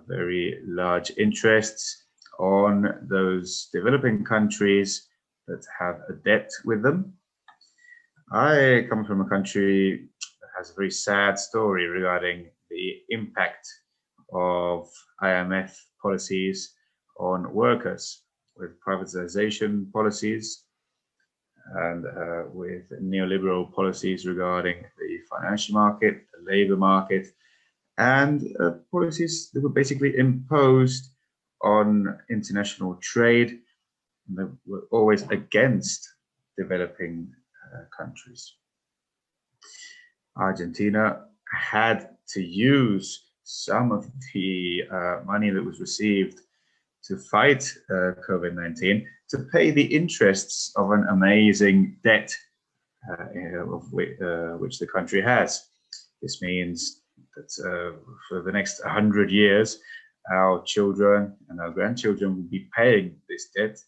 S15: very large interests on those developing countries that have a debt with them. I come from a country that has a very sad story regarding the impact of IMF policies on workers, with privatization policies and with neoliberal policies regarding the financial market, the labor market, and policies that were basically imposed on international trade and that were always against developing countries. Argentina had to use some of the money that was received to fight COVID-19 to pay the interests of an amazing debt which the country has. This means that for the next 100 years, our children and our grandchildren will be paying this debt,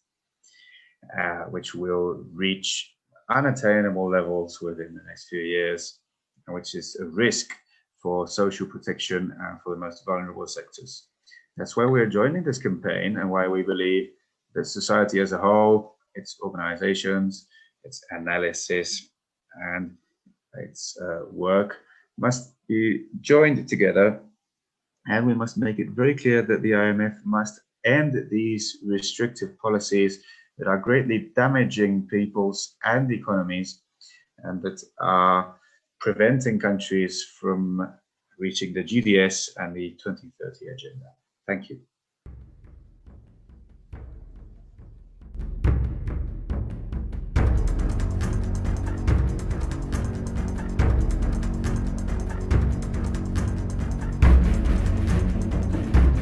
S15: which will reach unattainable levels within the next few years, and which is a risk for social protection and for the most vulnerable sectors. That's why we're joining this campaign and why we believe that society as a whole, its organizations, its analysis, and its work must be joined together. And we must make it very clear that the IMF must end these restrictive policies that are greatly damaging peoples and economies and that are preventing countries from reaching the GDS and the 2030 agenda. Thank you.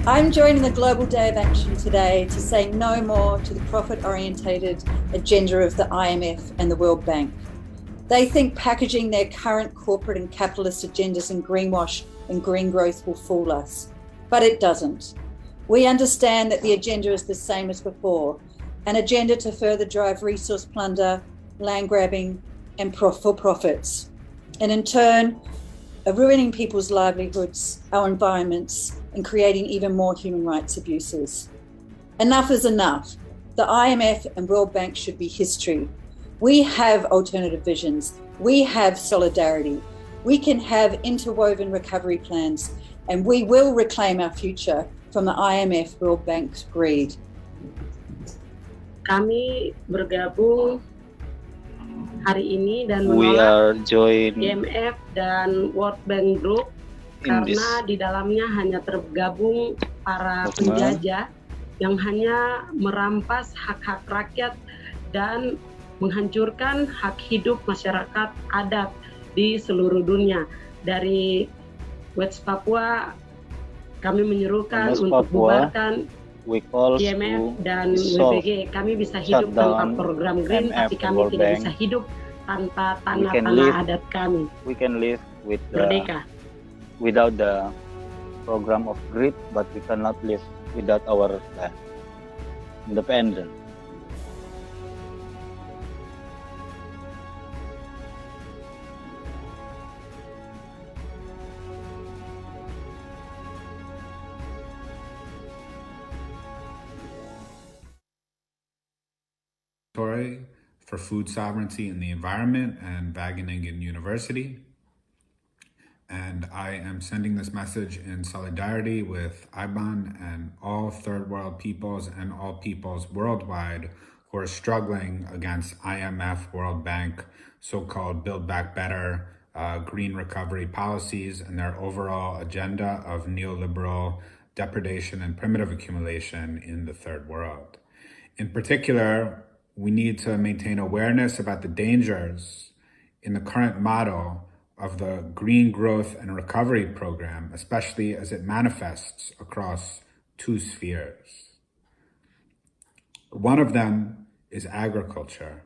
S16: I'm joining the Global Day of Action today to say no more to the profit-orientated agenda of the IMF and the World Bank. They think packaging their current corporate and capitalist agendas in greenwash and green growth will fool us, but it doesn't. We understand that the agenda is the same as before, an agenda to further drive resource plunder, land grabbing, and for profits, and in turn, ruining people's livelihoods, our environments, and creating even more human rights abuses. Enough is enough. The IMF and World Bank should be history. We have alternative visions. We have solidarity. We can have interwoven recovery plans, and we will reclaim our future from the IMF World Bank's greed.
S17: Kami bergabung hari ini dan
S18: We are
S17: menolak
S18: joined
S17: IMF dan World Bank Group karena di dalamnya hanya tergabung para penjajah yang hanya merampas hak-hak rakyat dan menghancurkan hak hidup masyarakat adat di seluruh dunia. Dari West Papua, kami menyerukan untuk bubarkan IMF dan WBG. Kami bisa hidup tanpa program green, tapi kami tidak bisa hidup tanpa
S18: we can
S17: tanah
S18: live
S17: adat kami.
S18: we can live with
S17: Merdeka.
S18: without the program of greed, but we cannot live without our land. Independent.
S19: For food sovereignty in the environment and Wageningen University. And I am sending this message in solidarity with IBAN and all third world peoples and all peoples worldwide who are struggling against IMF, World Bank, so-called Build Back Better, green recovery policies, and their overall agenda of neoliberal depredation and primitive accumulation in the third world. In particular, we need to maintain awareness about the dangers in the current model of the Green Growth and Recovery Program, especially as it manifests across two spheres. One of them is agriculture,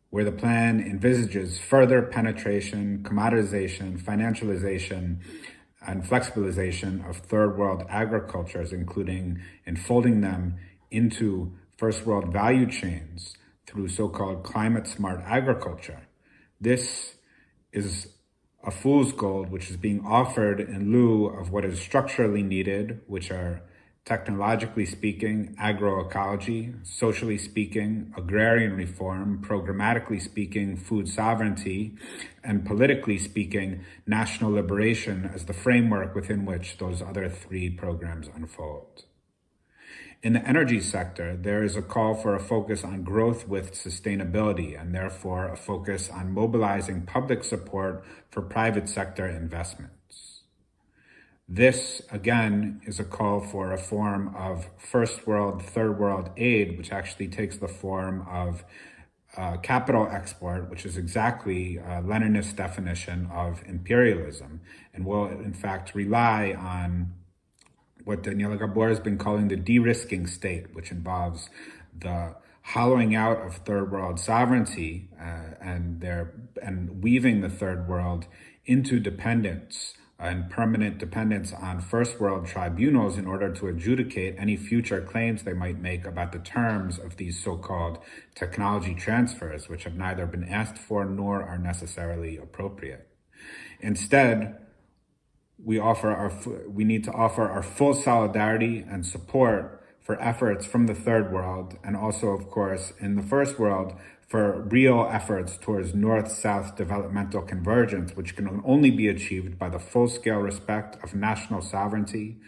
S19: where the plan envisages further penetration, commoditization, financialization, and flexibilization of third world agricultures, including enfolding them into first world value chains through so-called climate smart agriculture. This is a fool's gold which is being offered in lieu of what is structurally needed, which are technologically speaking, agroecology, socially speaking, agrarian reform, programmatically speaking, food sovereignty, and politically speaking, national liberation as the framework within which those other three programs unfold. In the energy sector, there is a call for a focus on growth with sustainability, and therefore a focus on mobilizing public support for private sector investments. This, again, is a call for a form of first world, third world aid, which actually takes the form of capital export, which is exactly Leninist definition of imperialism, and will in fact rely on what Daniela Gabor has been calling the de-risking state, which involves the hollowing out of third world sovereignty and weaving the third world into dependence and permanent dependence on first world tribunals in order to adjudicate any future claims they might make about the terms of these so-called technology transfers, which have neither been asked for nor are necessarily appropriate. Instead, we need to offer our full solidarity and support for efforts from the third world, and also, of course, in the first world, for real efforts towards north-south developmental convergence, which can only be achieved by the full-scale respect of national sovereignty,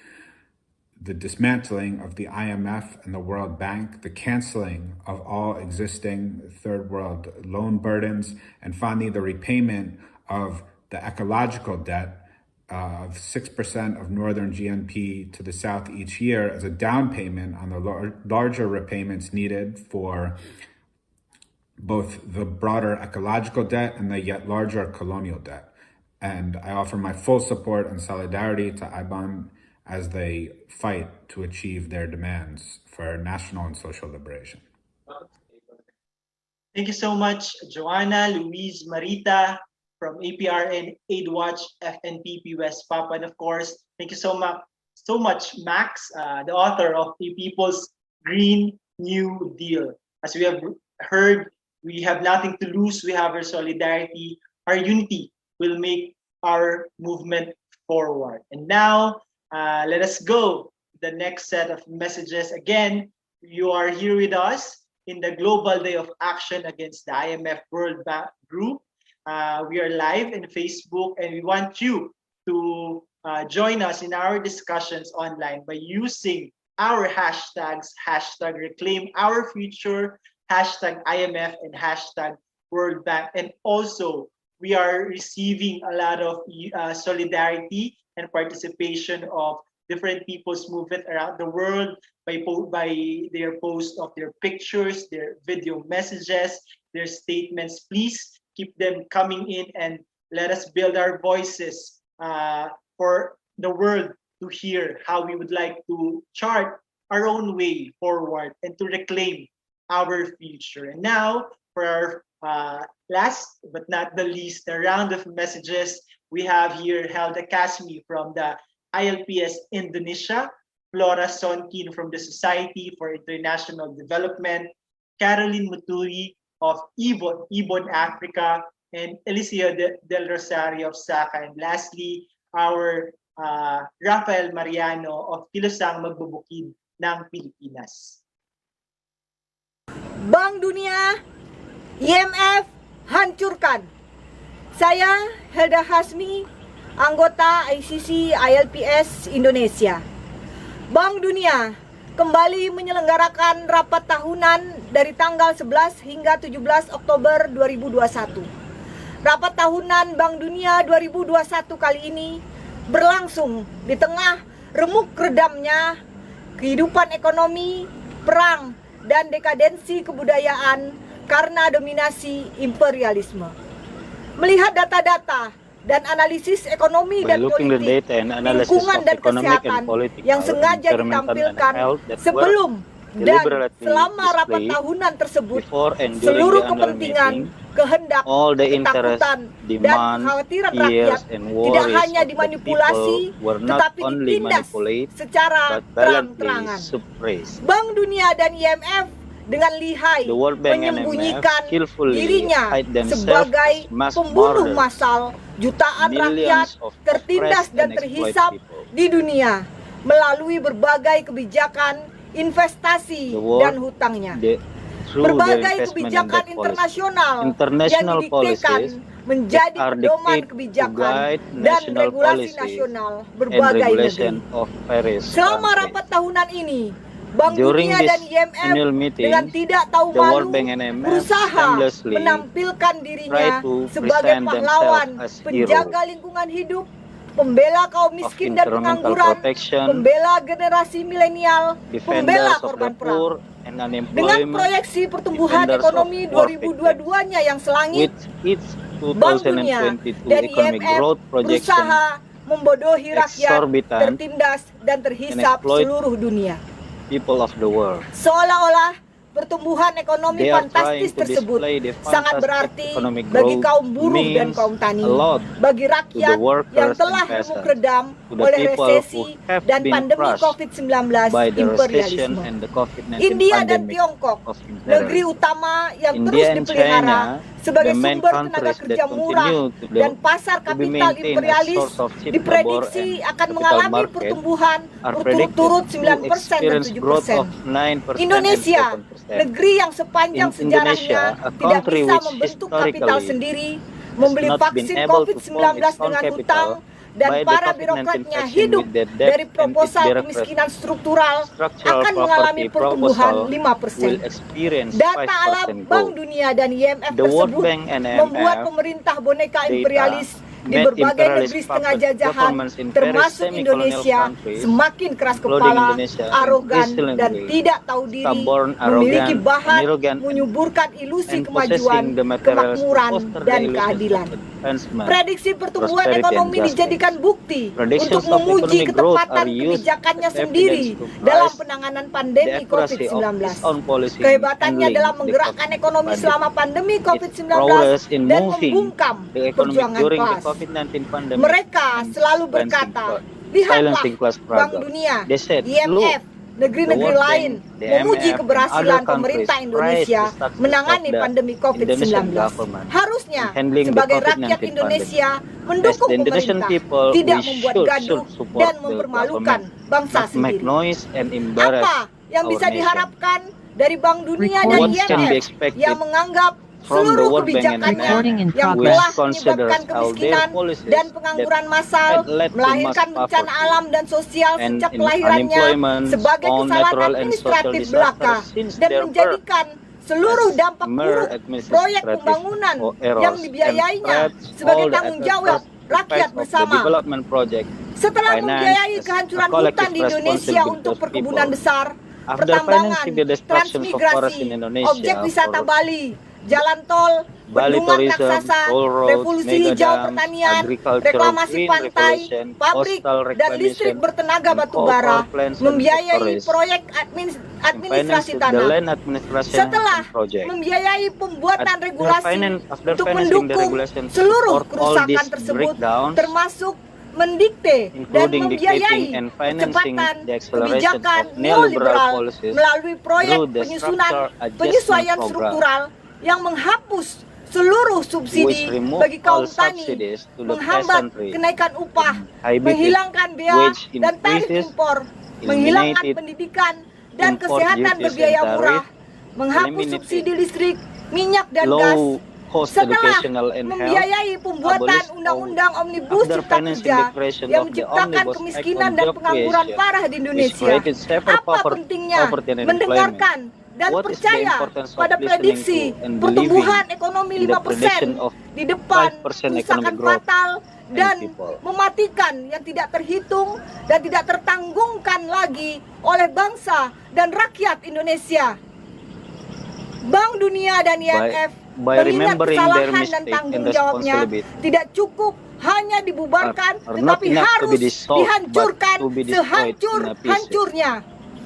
S19: the dismantling of the IMF and the World Bank, the canceling of all existing third world loan burdens, and finally the repayment of the ecological debt of 6% of northern GNP to the south each year as a down payment on the larger repayments needed for both the broader ecological debt and the yet larger colonial debt. And I offer my full support and solidarity to IBAN as they fight to achieve their demands for national and social liberation.
S2: Thank you so much, Joanna, Louise, Marita, from APR and AidWatch, FNPP West Papua, and of course, thank you so much, Max, the author of The People's Green New Deal. As we have heard, we have nothing to lose. We have our solidarity. Our unity will make our movement forward. And now, let us go to the next set of messages. Again, you are here with us in the Global Day of Action against the IMF World Bank Group. We are live in Facebook, and we want you to join us in our discussions online by using our hashtags, #ReclaimOurFuture, #IMF, and #World Bank. And also, we are receiving a lot of solidarity and participation of different people's movement around the world by their post of their pictures, their video messages, their statements. Please keep them coming in and let us build our voices for the world to hear how we would like to chart our own way forward and to reclaim our future. And now for our Last but not the least, a round of messages. We have here Helda Kasmi from the ILPS Indonesia, Flora Sonkin from the Society for International Development, Caroline Muturi of Ibon Africa, and Alicia del Rosario of Saka. And lastly, our Rafael Mariano of Kilusang Magbubukid ng Pilipinas.
S20: Bank Dunia, IMF, hancurkan. Saya Helda Hasmi, anggota ICC ILPS Indonesia. Bank Dunia kembali menyelenggarakan rapat tahunan dari tanggal 11 hingga 17 Oktober 2021. Rapat tahunan Bank Dunia 2021 kali ini berlangsung di tengah remuk redamnya kehidupan ekonomi, perang, dan dekadensi kebudayaan karena dominasi imperialisme. Melihat data-data dan analisis ekonomi dan politik, lingkungan dan kesehatan yang sengaja ditampilkan sebelum dan selama rapat tahunan tersebut, seluruh kepentingan, kehendak, ketakutan, dan kekhawatiran rakyat tidak hanya dimanipulasi, tetapi ditindas secara terang-terangan. Bank Dunia dan IMF dengan lihai menyembunyikan dirinya sebagai pembunuh massal jutaan rakyat tertindas dan terhisap di dunia melalui berbagai kebijakan investasi dan hutangnya. Berbagai kebijakan internasional yang didiktekan menjadi pedoman kebijakan dan regulasi nasional berbagai negeri. Selama rapat tahunan ini, Bank Dunia dan IMF dengan tidak tahu malu berusaha menampilkan dirinya sebagai pahlawan, penjaga lingkungan hidup, pembela kaum miskin dan pengangguran, pembela generasi milenial, pembela korban perang. Dengan proyeksi pertumbuhan ekonomi 2022-nya yang selangit, Bank Dunia dan IMF berusaha membodohi rakyat, tertindas dan terhisap seluruh dunia. Seolah-olah pertumbuhan ekonomi fantastis tersebut sangat berarti bagi kaum buruh dan kaum tani, bagi rakyat yang telah remuk redam oleh resesi dan pandemi COVID-19 imperialisme. India dan Tiongkok, negeri utama yang terus dipelihara sebagai sumber tenaga kerja murah dan pasar kapital imperialis, diprediksi akan mengalami pertumbuhan berturut-turut 9% dan 7%. Indonesia, negeri yang sepanjang sejarahnya tidak bisa membentuk kapital sendiri, membeli vaksin COVID-19 dengan hutang, dan para birokratnya hidup dari proposal kemiskinan struktural, akan mengalami pertumbuhan 5%. Data alam Bank Dunia dan IMF tersebut membuat pemerintah boneka imperialis di berbagai negeri setengah jajahan, termasuk Indonesia, semakin keras kepala, arogan, dan tidak tahu diri, memiliki bahan menyuburkan ilusi kemajuan, kemakmuran, dan keadilan. Prediksi pertumbuhan ekonomi dijadikan bukti untuk memuji ketepatan kebijakannya sendiri dalam penanganan pandemi COVID-19. Kehebatannya dalam menggerakkan ekonomi selama pandemi COVID-19 dan membungkam perjuangan kelas. Mereka selalu berkata, lihatlah Bank Dunia, IMF, negeri-negeri lain memuji keberhasilan pemerintah Indonesia menangani pandemi COVID-19. Harusnya sebagai rakyat Indonesia mendukung pemerintah, tidak membuat gaduh dan mempermalukan bangsa sendiri. Apa yang bisa diharapkan dari Bank Dunia dan IMF yang menganggap seluruh kebijakannya yang telah menyebabkan kemiskinan dan pengangguran massal, melahirkan bencana alam dan sosial sejak kelahirannya sebagai kesalahan administratif belaka, dan menjadikan seluruh dampak buruk proyek pembangunan yang dibiayainya sebagai tanggung jawab rakyat bersama. Setelah membiayai kehancuran hutan di Indonesia untuk perkebunan besar, pertambangan, transmigrasi, objek wisata Bali, jalan tol,
S18: Bali
S20: bendungan
S18: tourism,
S20: raksasa,
S18: toll roads,
S20: revolusi
S18: mega
S20: hijau
S18: dams,
S20: pertanian,
S18: agriculture,
S20: reklamasi
S18: green
S20: pantai,
S18: revolution,
S20: pabrik,
S18: coastal
S20: dan listrik
S18: reclamation,
S20: bertenaga
S18: and
S20: batu
S18: coal power
S20: bara,
S18: plants and
S20: membiayai
S18: factories,
S20: proyek
S18: and finance
S20: administrasi
S18: the
S20: tanah.
S18: land administration
S20: Setelah
S18: and project.
S20: membiayai pembuatan regulasi
S18: After
S20: untuk
S18: financing the
S20: mendukung
S18: regulation to
S20: seluruh
S18: support all
S20: kerusakan
S18: these
S20: tersebut,
S18: breakdowns,
S20: termasuk mendikte dan
S18: including dictating
S20: membiayai
S18: and financing
S20: percepatan
S18: the acceleration
S20: kebijakan
S18: of neoliberal
S20: neoliberal
S18: policies
S20: melalui proyek
S18: through the structural adjustment
S20: penyesuaian
S18: program,
S20: struktural yang menghapus seluruh
S18: which
S20: subsidi
S18: remove
S20: bagi
S18: all
S20: kaum tani,
S18: subsidies to the
S20: menghambat
S18: peasantry,
S20: kenaikan upah,
S18: prohibited
S20: menghilangkan bea
S18: wage
S20: dan tarif
S18: increases,
S20: impor, menghilangkan
S18: eliminated
S20: pendidikan dan
S18: import
S20: kesehatan
S18: duties
S20: berbiaya
S18: and
S20: murah,
S18: tariff,
S20: menghapus
S18: eliminated
S20: subsidi listrik, minyak dan gas.
S18: low cost
S20: Setelah
S18: educational and health,
S20: membiayai pembuatan
S18: abolished
S20: undang-undang omnibus
S18: after
S20: cipta
S18: financing
S20: kerja
S18: the creation
S20: yang
S18: of the
S20: menciptakan
S18: Omnibus Act
S20: kemiskinan
S18: on
S20: dan
S18: Job
S20: pengangguran
S18: Creation,
S20: parah di
S18: which
S20: Indonesia.
S18: created safer
S20: Apa pentingnya
S18: poverty and employment.
S20: mendengarkan dan
S18: What is the
S20: percaya
S18: importance of
S20: pada
S18: listening
S20: prediksi
S18: to and
S20: pertumbuhan
S18: believing
S20: ekonomi
S18: in the prediction
S20: 5%
S18: of
S20: di depan
S18: 5% economic
S20: kerusakan
S18: growth
S20: fatal
S18: and
S20: dan
S18: people?
S20: mematikan yang tidak terhitung dan tidak tertanggungkan lagi oleh bangsa dan rakyat Indonesia. Bank Dunia dan IMF
S18: By
S20: mengingat
S18: remembering their
S20: kesalahan dan
S18: mistake
S20: tanggung
S18: and
S20: jawabnya
S18: responsibility
S20: tidak cukup hanya dibubarkan,
S18: are not
S20: tetapi
S18: enough to be
S20: harus
S18: dissolved,
S20: dihancurkan
S18: but to be destroyed in a pieces.
S20: sehancur-hancurnya.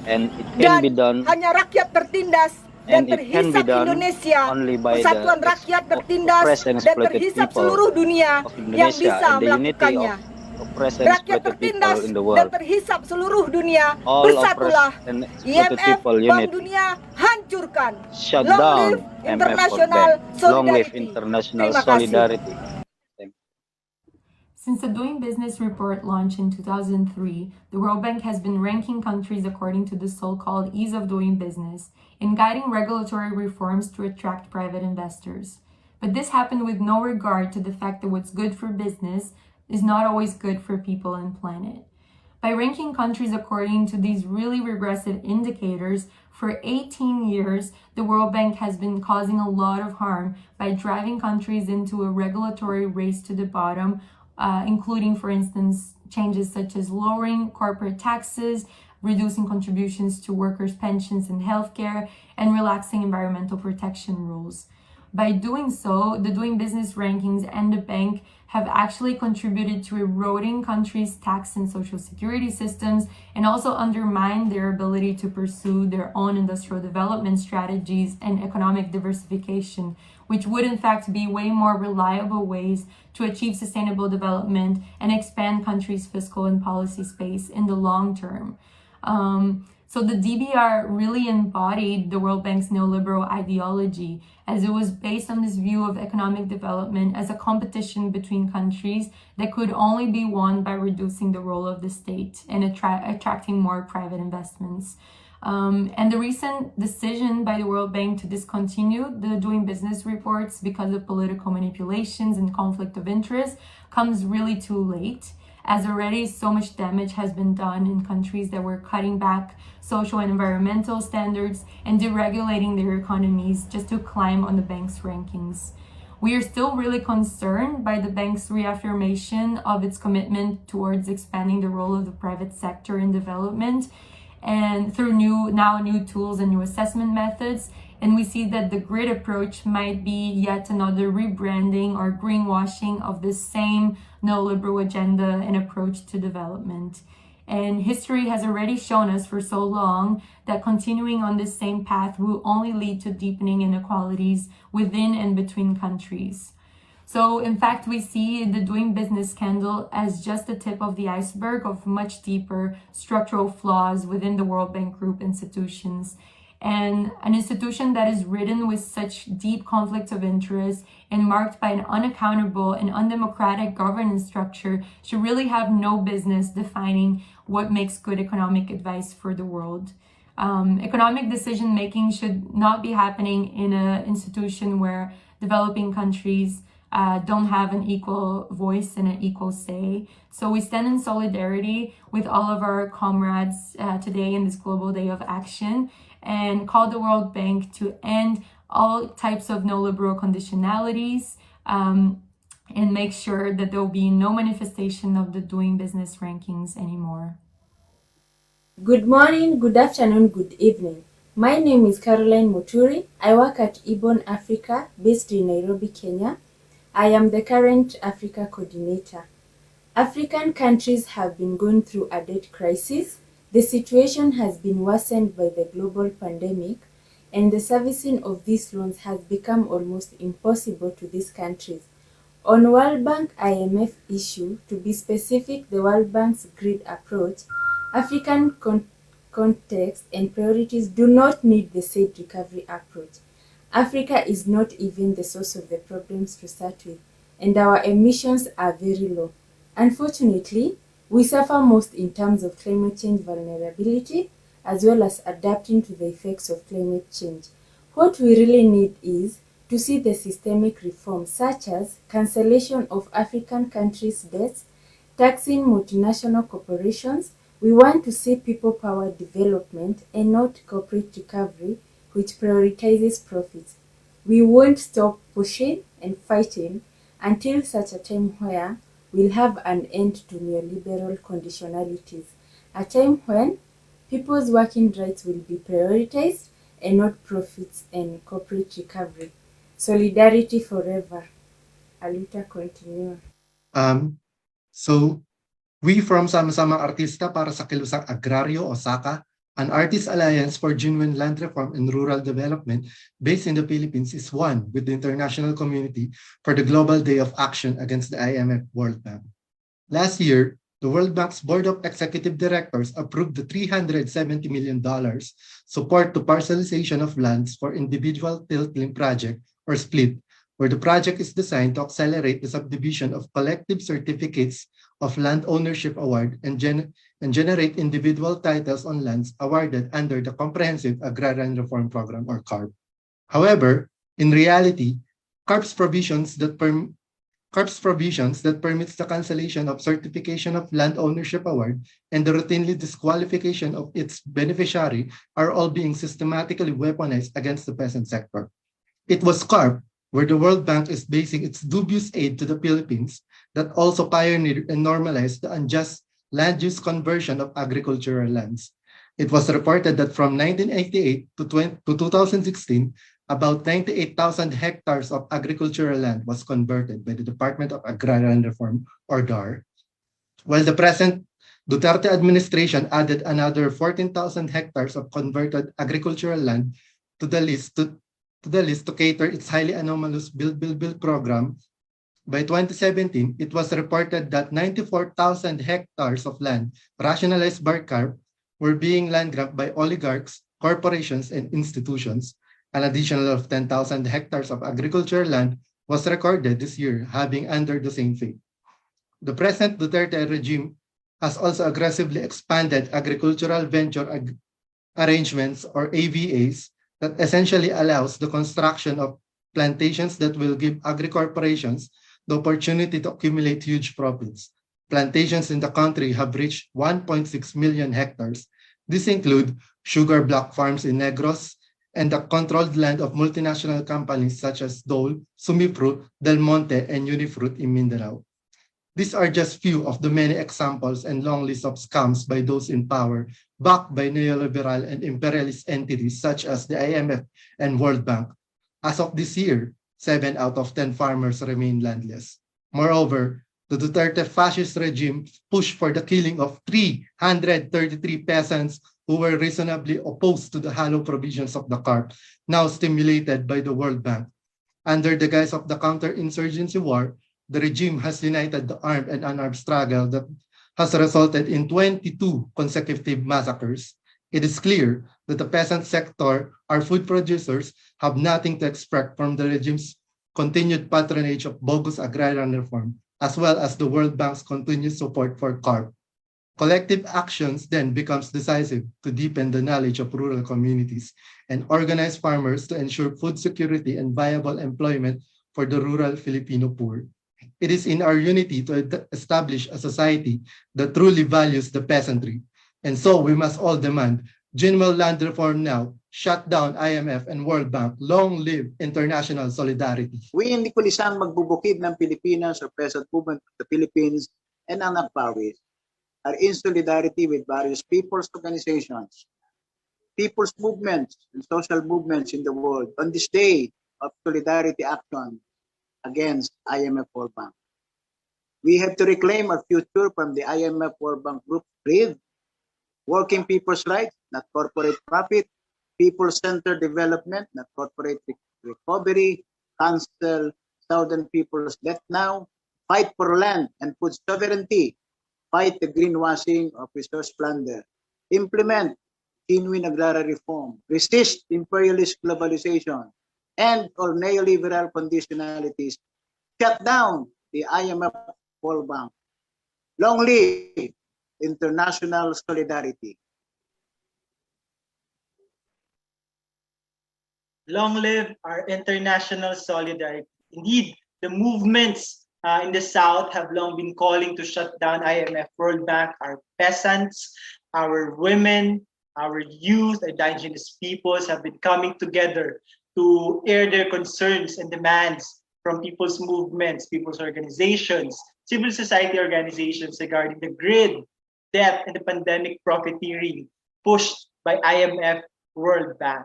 S18: And it can
S20: Dan
S18: be done
S20: hanya rakyat tertindas dan
S18: and it can be
S20: terhisap
S18: done
S20: Indonesia,
S18: only by
S20: persatuan
S18: the
S20: rakyat tertindas
S18: oppressed and
S20: dan
S18: exploited
S20: terhisap
S18: people
S20: seluruh dunia
S18: of
S20: yang
S18: Indonesia
S20: bisa
S18: and the unity
S20: melakukannya.
S18: of oppressed and
S20: Rakyat
S18: exploited
S20: tertindas
S18: people in the
S20: dan
S18: world.
S20: terhisap seluruh dunia,
S18: All
S20: bersatulah.
S18: oppressed and exploited
S20: IMF,
S18: people
S20: Bank
S18: unity.
S20: Dunia, hancurkan.
S18: Shut
S20: Long
S18: down
S20: live
S18: IMF World
S20: international
S18: Bank. Long live
S20: solidarity.
S18: international
S20: Terima kasih.
S18: solidarity.
S21: Since the Doing Business report launched in 2003, the World Bank has been ranking countries according to the so-called ease of doing business and guiding regulatory reforms to attract private investors. But this happened with no regard to the fact that what's good for business is not always good for people and planet. By ranking countries according to these really regressive indicators, for 18 years, the World Bank has been causing a lot of harm by driving countries into a regulatory race to the bottom, including, for instance, changes such as lowering corporate taxes, reducing contributions to workers' pensions and healthcare, and relaxing environmental protection rules. By doing so, the Doing Business rankings and the bank have actually contributed to eroding countries' tax and social security systems and also undermined their ability to pursue their own industrial development strategies and economic diversification, which would in fact be way more reliable ways to achieve sustainable development and expand countries' fiscal and policy space in the long term. So the DBR really embodied the World Bank's neoliberal ideology, as it was based on this view of economic development as a competition between countries that could only be won by reducing the role of the state and attracting more private investments. And the recent decision by the World Bank to discontinue the Doing Business reports because of political manipulations and conflict of interest comes really too late, as already so much damage has been done in countries that were cutting back social and environmental standards and deregulating their economies just to climb on the bank's rankings. We are still really concerned by the bank's reaffirmation of its commitment towards expanding the role of the private sector in development and through new tools and new assessment methods. And we see that the grid approach might be yet another rebranding or greenwashing of the same neoliberal agenda and approach to development. And history has already shown us for so long that continuing on this same path will only lead to deepening inequalities within and between countries. So in fact, we see the Doing Business scandal as just the tip of the iceberg of much deeper structural flaws within the World Bank Group institutions. And an institution that is ridden with such deep conflicts of interest and marked by an unaccountable and undemocratic governance structure should really have no business defining what makes good economic advice for the world. Economic decision-making should not be happening in an institution where developing countries don't have an equal voice and an equal say. So we stand in solidarity with all of our comrades today in this Global Day of Action and call the World Bank to end all types of neoliberal conditionalities and make sure that there will be no manifestation of the Doing Business rankings anymore.
S22: Good morning, good afternoon, good evening.
S1: My name is Caroline Muturi. I work at Ibon Africa, based in Nairobi, Kenya. I am the current Africa coordinator. African countries have been going through a debt crisis. The situation has been worsened by the global pandemic, and the servicing of these loans has become almost impossible to these countries. On World Bank IMF issue, to be specific, the World Bank's grid approach, African context and priorities do not need the said recovery approach. Africa is not even the source of the problems to start with, and our emissions are very low. Unfortunately, we suffer most in terms of climate change vulnerability, as well as adapting to the effects of climate change. What we really need is to see the systemic reforms such as cancellation of African countries' debts, taxing multinational corporations. We want to see people-powered development and not corporate recovery, which prioritizes profits. We won't stop pushing and fighting until such a time where we'll have an end to neoliberal conditionalities, a time when people's working rights will be prioritized and not profits and corporate recovery. Solidarity forever. Aluta continua.
S22: So, we from Sama-Sama Artista para sa Kilusang Agrario o SACA, an artist alliance for genuine land reform and rural development based in the Philippines, is one with the international community for the Global Day of Action against the IMF World Bank. Last year, the World Bank's Board of Executive Directors approved the $370 million support to parcelization of lands for individual tilting project or split, where the project is designed to accelerate the subdivision of collective certificates of land ownership award and generate individual titles on lands awarded under the Comprehensive Agrarian Reform Program or CARP. However, in reality, CARP's provisions that permits the cancellation of certification of land ownership award and the routinely disqualification of its beneficiary are all being systematically weaponized against the peasant sector. It was CARP, where the World Bank is basing its dubious aid to the Philippines, that also pioneered and normalized the unjust land use conversion of agricultural lands. It was reported that from 1988 to 2016, about 98,000 hectares of agricultural land was converted by the Department of Agrarian Reform, or DAR, while the present Duterte administration added another 14,000 hectares of converted agricultural land to the list to cater its highly anomalous Build program. By 2017, it was reported that 94,000 hectares of land rationalized by CARP were being land grabbed by oligarchs, corporations, and institutions. An additional of 10,000 hectares of agricultural land was recorded this year, having under the same fate. The present Duterte regime has also aggressively expanded agricultural venture arrangements, or AVAs, that essentially allows the construction of plantations that will give agri-corporations the opportunity to accumulate huge profits. Plantations in the country have reached 1.6 million hectares. These include sugar block farms in Negros and the controlled land of multinational companies such as Dole, Sumifruit, Del Monte, and Unifruit in Mindanao. These are just few of the many examples and long list of scams by those in power, backed by neoliberal and imperialist entities such as the IMF and World Bank. As of this year, 7 out of 10 farmers remain landless. Moreover, the Duterte fascist regime pushed for the killing of 333 peasants who were reasonably opposed to the hollow provisions of the CARP, now stimulated by the World Bank. Under the guise of the counterinsurgency war, the regime has united the armed and unarmed struggle that has resulted in 22 consecutive massacres. It is clear that the peasant sector, our food producers, have nothing to expect from the regime's continued patronage of bogus agrarian reform, as well as the World Bank's continued support for CARP. Collective actions then becomes decisive to deepen the knowledge of rural communities and organize farmers to ensure food security and viable employment for the rural Filipino poor. It is in our unity to establish a society that truly values the peasantry. And so we must all demand genuine land reform now, shut down IMF and World Bank, long live international solidarity.
S23: We hindi kulisang magbubukid ng Pilipinas or Peasant Movement of the Philippines and Anak Pawis are in solidarity with various people's organizations, people's movements and social movements in the world on this day of solidarity action against IMF World Bank. We have to reclaim our future from the IMF World Bank Group greed, working people's rights, not corporate profit, people-centered development, not corporate recovery, cancel southern people's debt now, fight for land and food sovereignty, fight the greenwashing of resource plunder, implement genuine agrarian reform, resist imperialist globalization, and or neoliberal conditionalities, shut down the IMF World Bank. Long live international solidarity.
S2: Long live our international solidarity. Indeed, the movements in the South have long been calling to shut down IMF World Bank. Our peasants, our women, our youth, indigenous peoples have been coming together to air their concerns and demands from people's movements, people's organizations, civil society organizations regarding the grid, debt, and the pandemic profiteering pushed by IMF World Bank.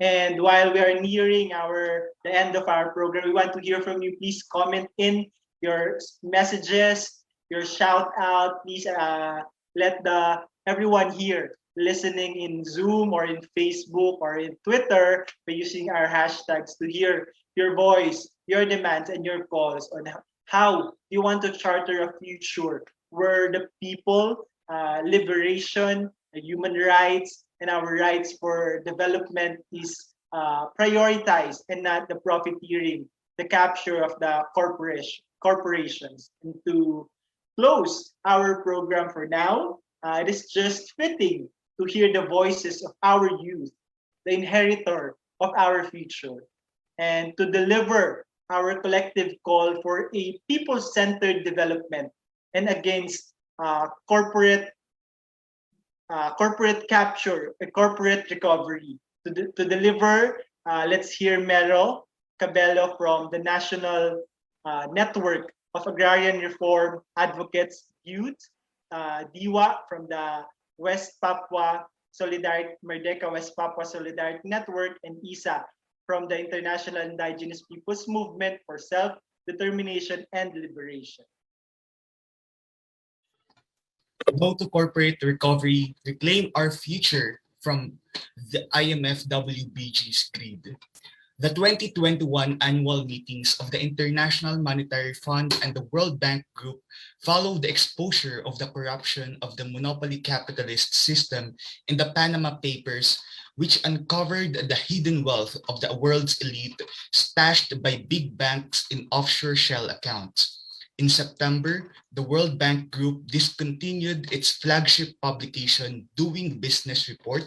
S2: And while we are nearing the end of our program, we want to hear from you. Please comment in your messages, your shout out. Please let everyone here listening in Zoom or in Facebook or in Twitter by using our hashtags to hear your voice, your demands, and your calls on how you want to charter a future where the people, liberation, human rights, and our rights for development is prioritized and not the profiteering, the capture of the corporations. And to close our program for now, it is just fitting to hear the voices of our youth, the inheritor of our future, and to deliver our collective call for a people-centered development and against corporate capture, corporate recovery. To deliver, let's hear Mero Cabello from the National Network of Agrarian Reform Advocates Youth, Diwa from the West Papua Solidarity, Merdeka West Papua Solidarity Network, and Isa from the International Indigenous Peoples Movement for Self-Determination and Liberation.
S3: No to corporate recovery, reclaim our future from the IMF-WBG's greed. The 2021 annual meetings of the International Monetary Fund and the World Bank Group follow the exposure of the corruption of the monopoly capitalist system in the Panama Papers, which uncovered the hidden wealth of the world's elite stashed by big banks in offshore shell accounts. In September, the World Bank Group discontinued its flagship publication, Doing Business Report,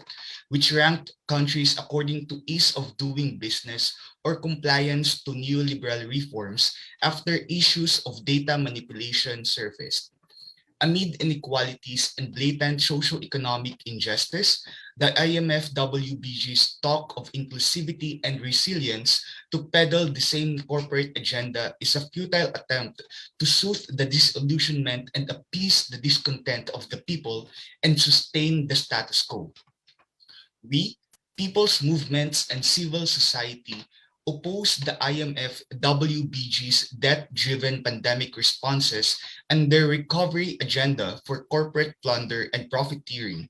S3: which ranked countries according to ease of doing business or compliance to neoliberal reforms after issues of data manipulation surfaced. Amid inequalities and blatant socio-economic injustice, the IMF-WBG's talk of inclusivity and resilience to peddle the same corporate agenda is a futile attempt to soothe the disillusionment and appease the discontent of the people and sustain the status quo. We, people's movements and civil society, oppose the IMF-WBG's debt-driven pandemic responses and their recovery agenda for corporate plunder and profiteering.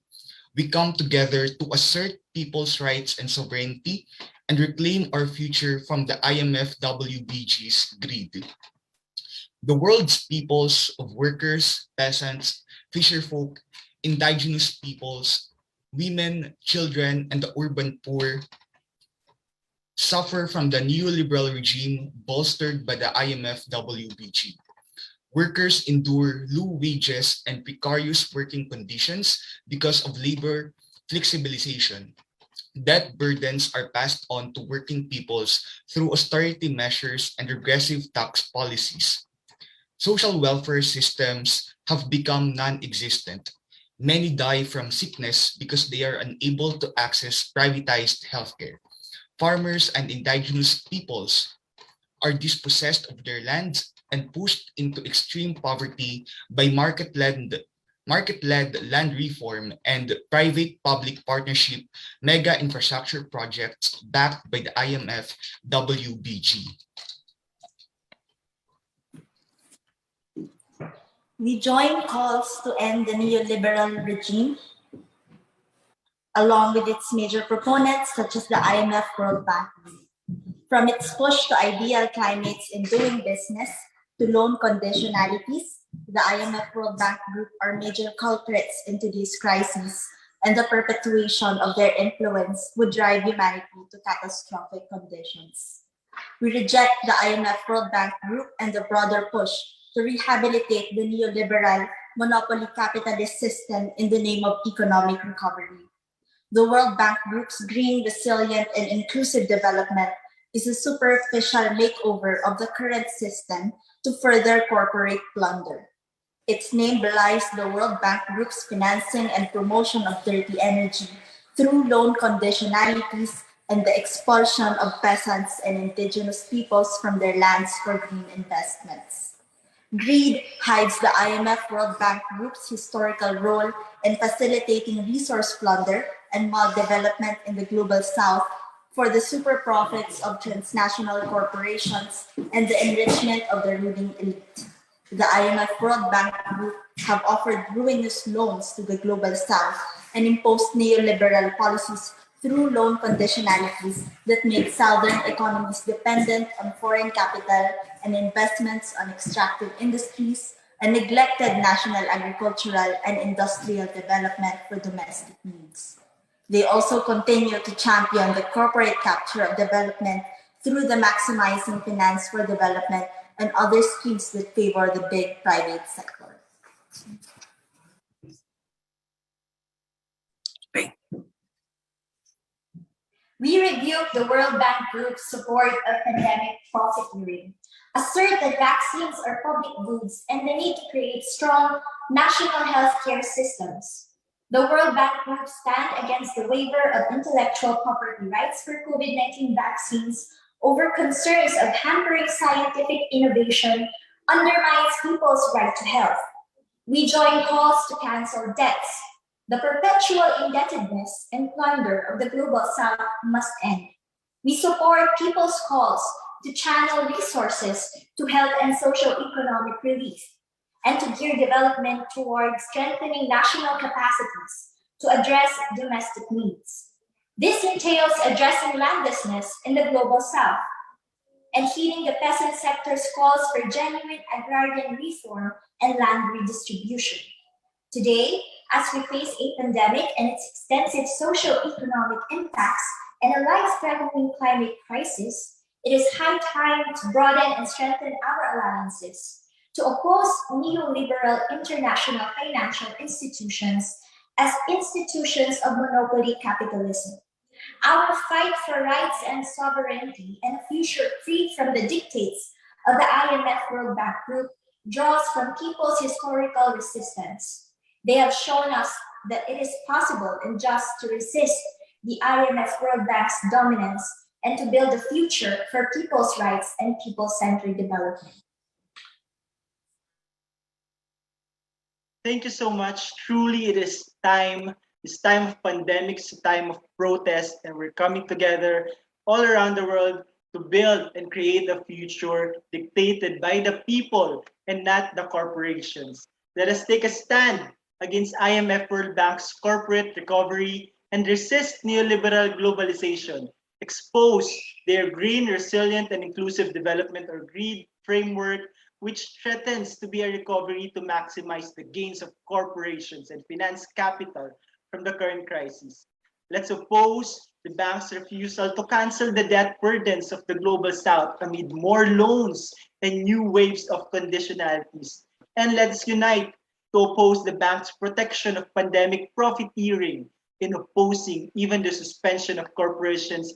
S3: We come together to assert people's rights and sovereignty and reclaim our future from the IMF-WBG's greed. The world's peoples of workers, peasants, fisherfolk, indigenous peoples, women, children, and the urban poor suffer from the neoliberal regime bolstered by the IMF-WBG. Workers endure low wages and precarious working conditions because of labor flexibilization. Debt burdens are passed on to working peoples through austerity measures and regressive tax policies. Social welfare systems have become non-existent. Many die from sickness because they are unable to access privatized healthcare. Farmers and indigenous peoples are dispossessed of their lands and pushed into extreme poverty by market-led market-led land reform, and private-public partnership mega infrastructure projects backed by the IMF-WBG.
S4: We join calls to end the neoliberal regime, along with its major proponents such as the IMF World Bank. From its push to ideal climates in doing business to loan conditionalities, the IMF World Bank Group are major culprits into these crises, and the perpetuation of their influence would drive humanity to catastrophic conditions. We reject the IMF World Bank Group and the broader push to rehabilitate the neoliberal monopoly capitalist system in the name of economic recovery. The World Bank Group's green, resilient, and inclusive development is a superficial makeover of the current system to further corporate plunder. Its name belies the World Bank Group's financing and promotion of dirty energy through loan conditionalities and the expulsion of peasants and indigenous peoples from their lands for green investments. Greed hides the IMF World Bank Group's historical role in facilitating resource plunder and maldevelopment in the global south for the super profits of transnational corporations and the enrichment of the ruling elite. The IMF World Bank Group have offered ruinous loans to the global south and imposed neoliberal policies through loan conditionalities that make southern economies dependent on foreign capital and investments on extractive industries and neglected national agricultural and industrial development for domestic needs. They also continue to champion the corporate capture of development through the maximizing finance for development and other schemes that favor the big private sector. We rebuke the World Bank Group's support of pandemic profiteering, assert that vaccines are public goods and the need to create strong national healthcare systems. The World Bank Group stand against the waiver of intellectual property rights for COVID-19 vaccines over concerns of hampering scientific innovation undermines people's right to health. We join calls to cancel debts. The perpetual indebtedness and plunder of the global south must end. We support people's calls to channel resources to health and socio-economic relief and to gear development towards strengthening national capacities to address domestic needs. This entails addressing landlessness in the global south and heeding the peasant sector's calls for genuine agrarian reform and land redistribution. Today, as we face a pandemic and its extensive socio-economic impacts and a life-threatening climate crisis, it is high time to broaden and strengthen our alliances to oppose neoliberal international financial institutions as institutions of monopoly capitalism. Our fight for rights and sovereignty and a future free from the dictates of the IMF World Bank Group draws from people's historical resistance. They have shown us that it is possible and just to resist the IMF World Bank's dominance and to build a future for people's rights and people-centered development.
S2: Thank you so much. Truly, it is time. It's time of pandemic. It's a time of protest, and we're coming together all around the world to build and create a future dictated by the people and not the corporations. Let us take a stand against IMF World Bank's corporate recovery and resist neoliberal globalization. Expose their green, resilient, and inclusive development or GREED framework, which threatens to be a recovery to maximize the gains of corporations and finance capital from the current crisis. Let's oppose the bank's refusal to cancel the debt burdens of the global south amid more loans and new waves of conditionalities. And let's unite to oppose the bank's protection of pandemic profiteering in opposing even the suspension of corporations'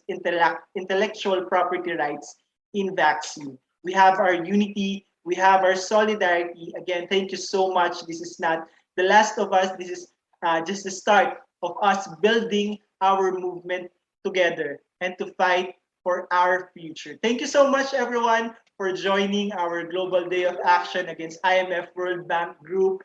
S2: intellectual property rights in vaccine. We have our unity, we have our solidarity. Again, thank you so much. This is not the last of us. This is just the start of us building our movement together and to fight for our future. Thank you so much, everyone, for for joining our Global Day of Action against IMF World Bank Group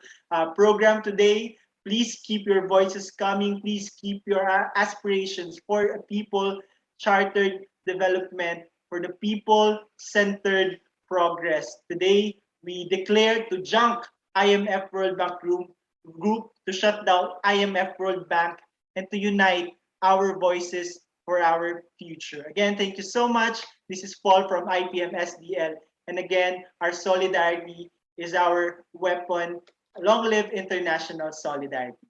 S2: program today. Please keep your voices coming. Please keep your aspirations for a people-chartered development, for the people-centered progress. Today, we declare to junk IMF World Bank Group, to shut down IMF World Bank, and to unite our voices for our future. Again, thank you so much. This is Paul from IPM SDL. And again, our solidarity is our weapon. Long live international solidarity.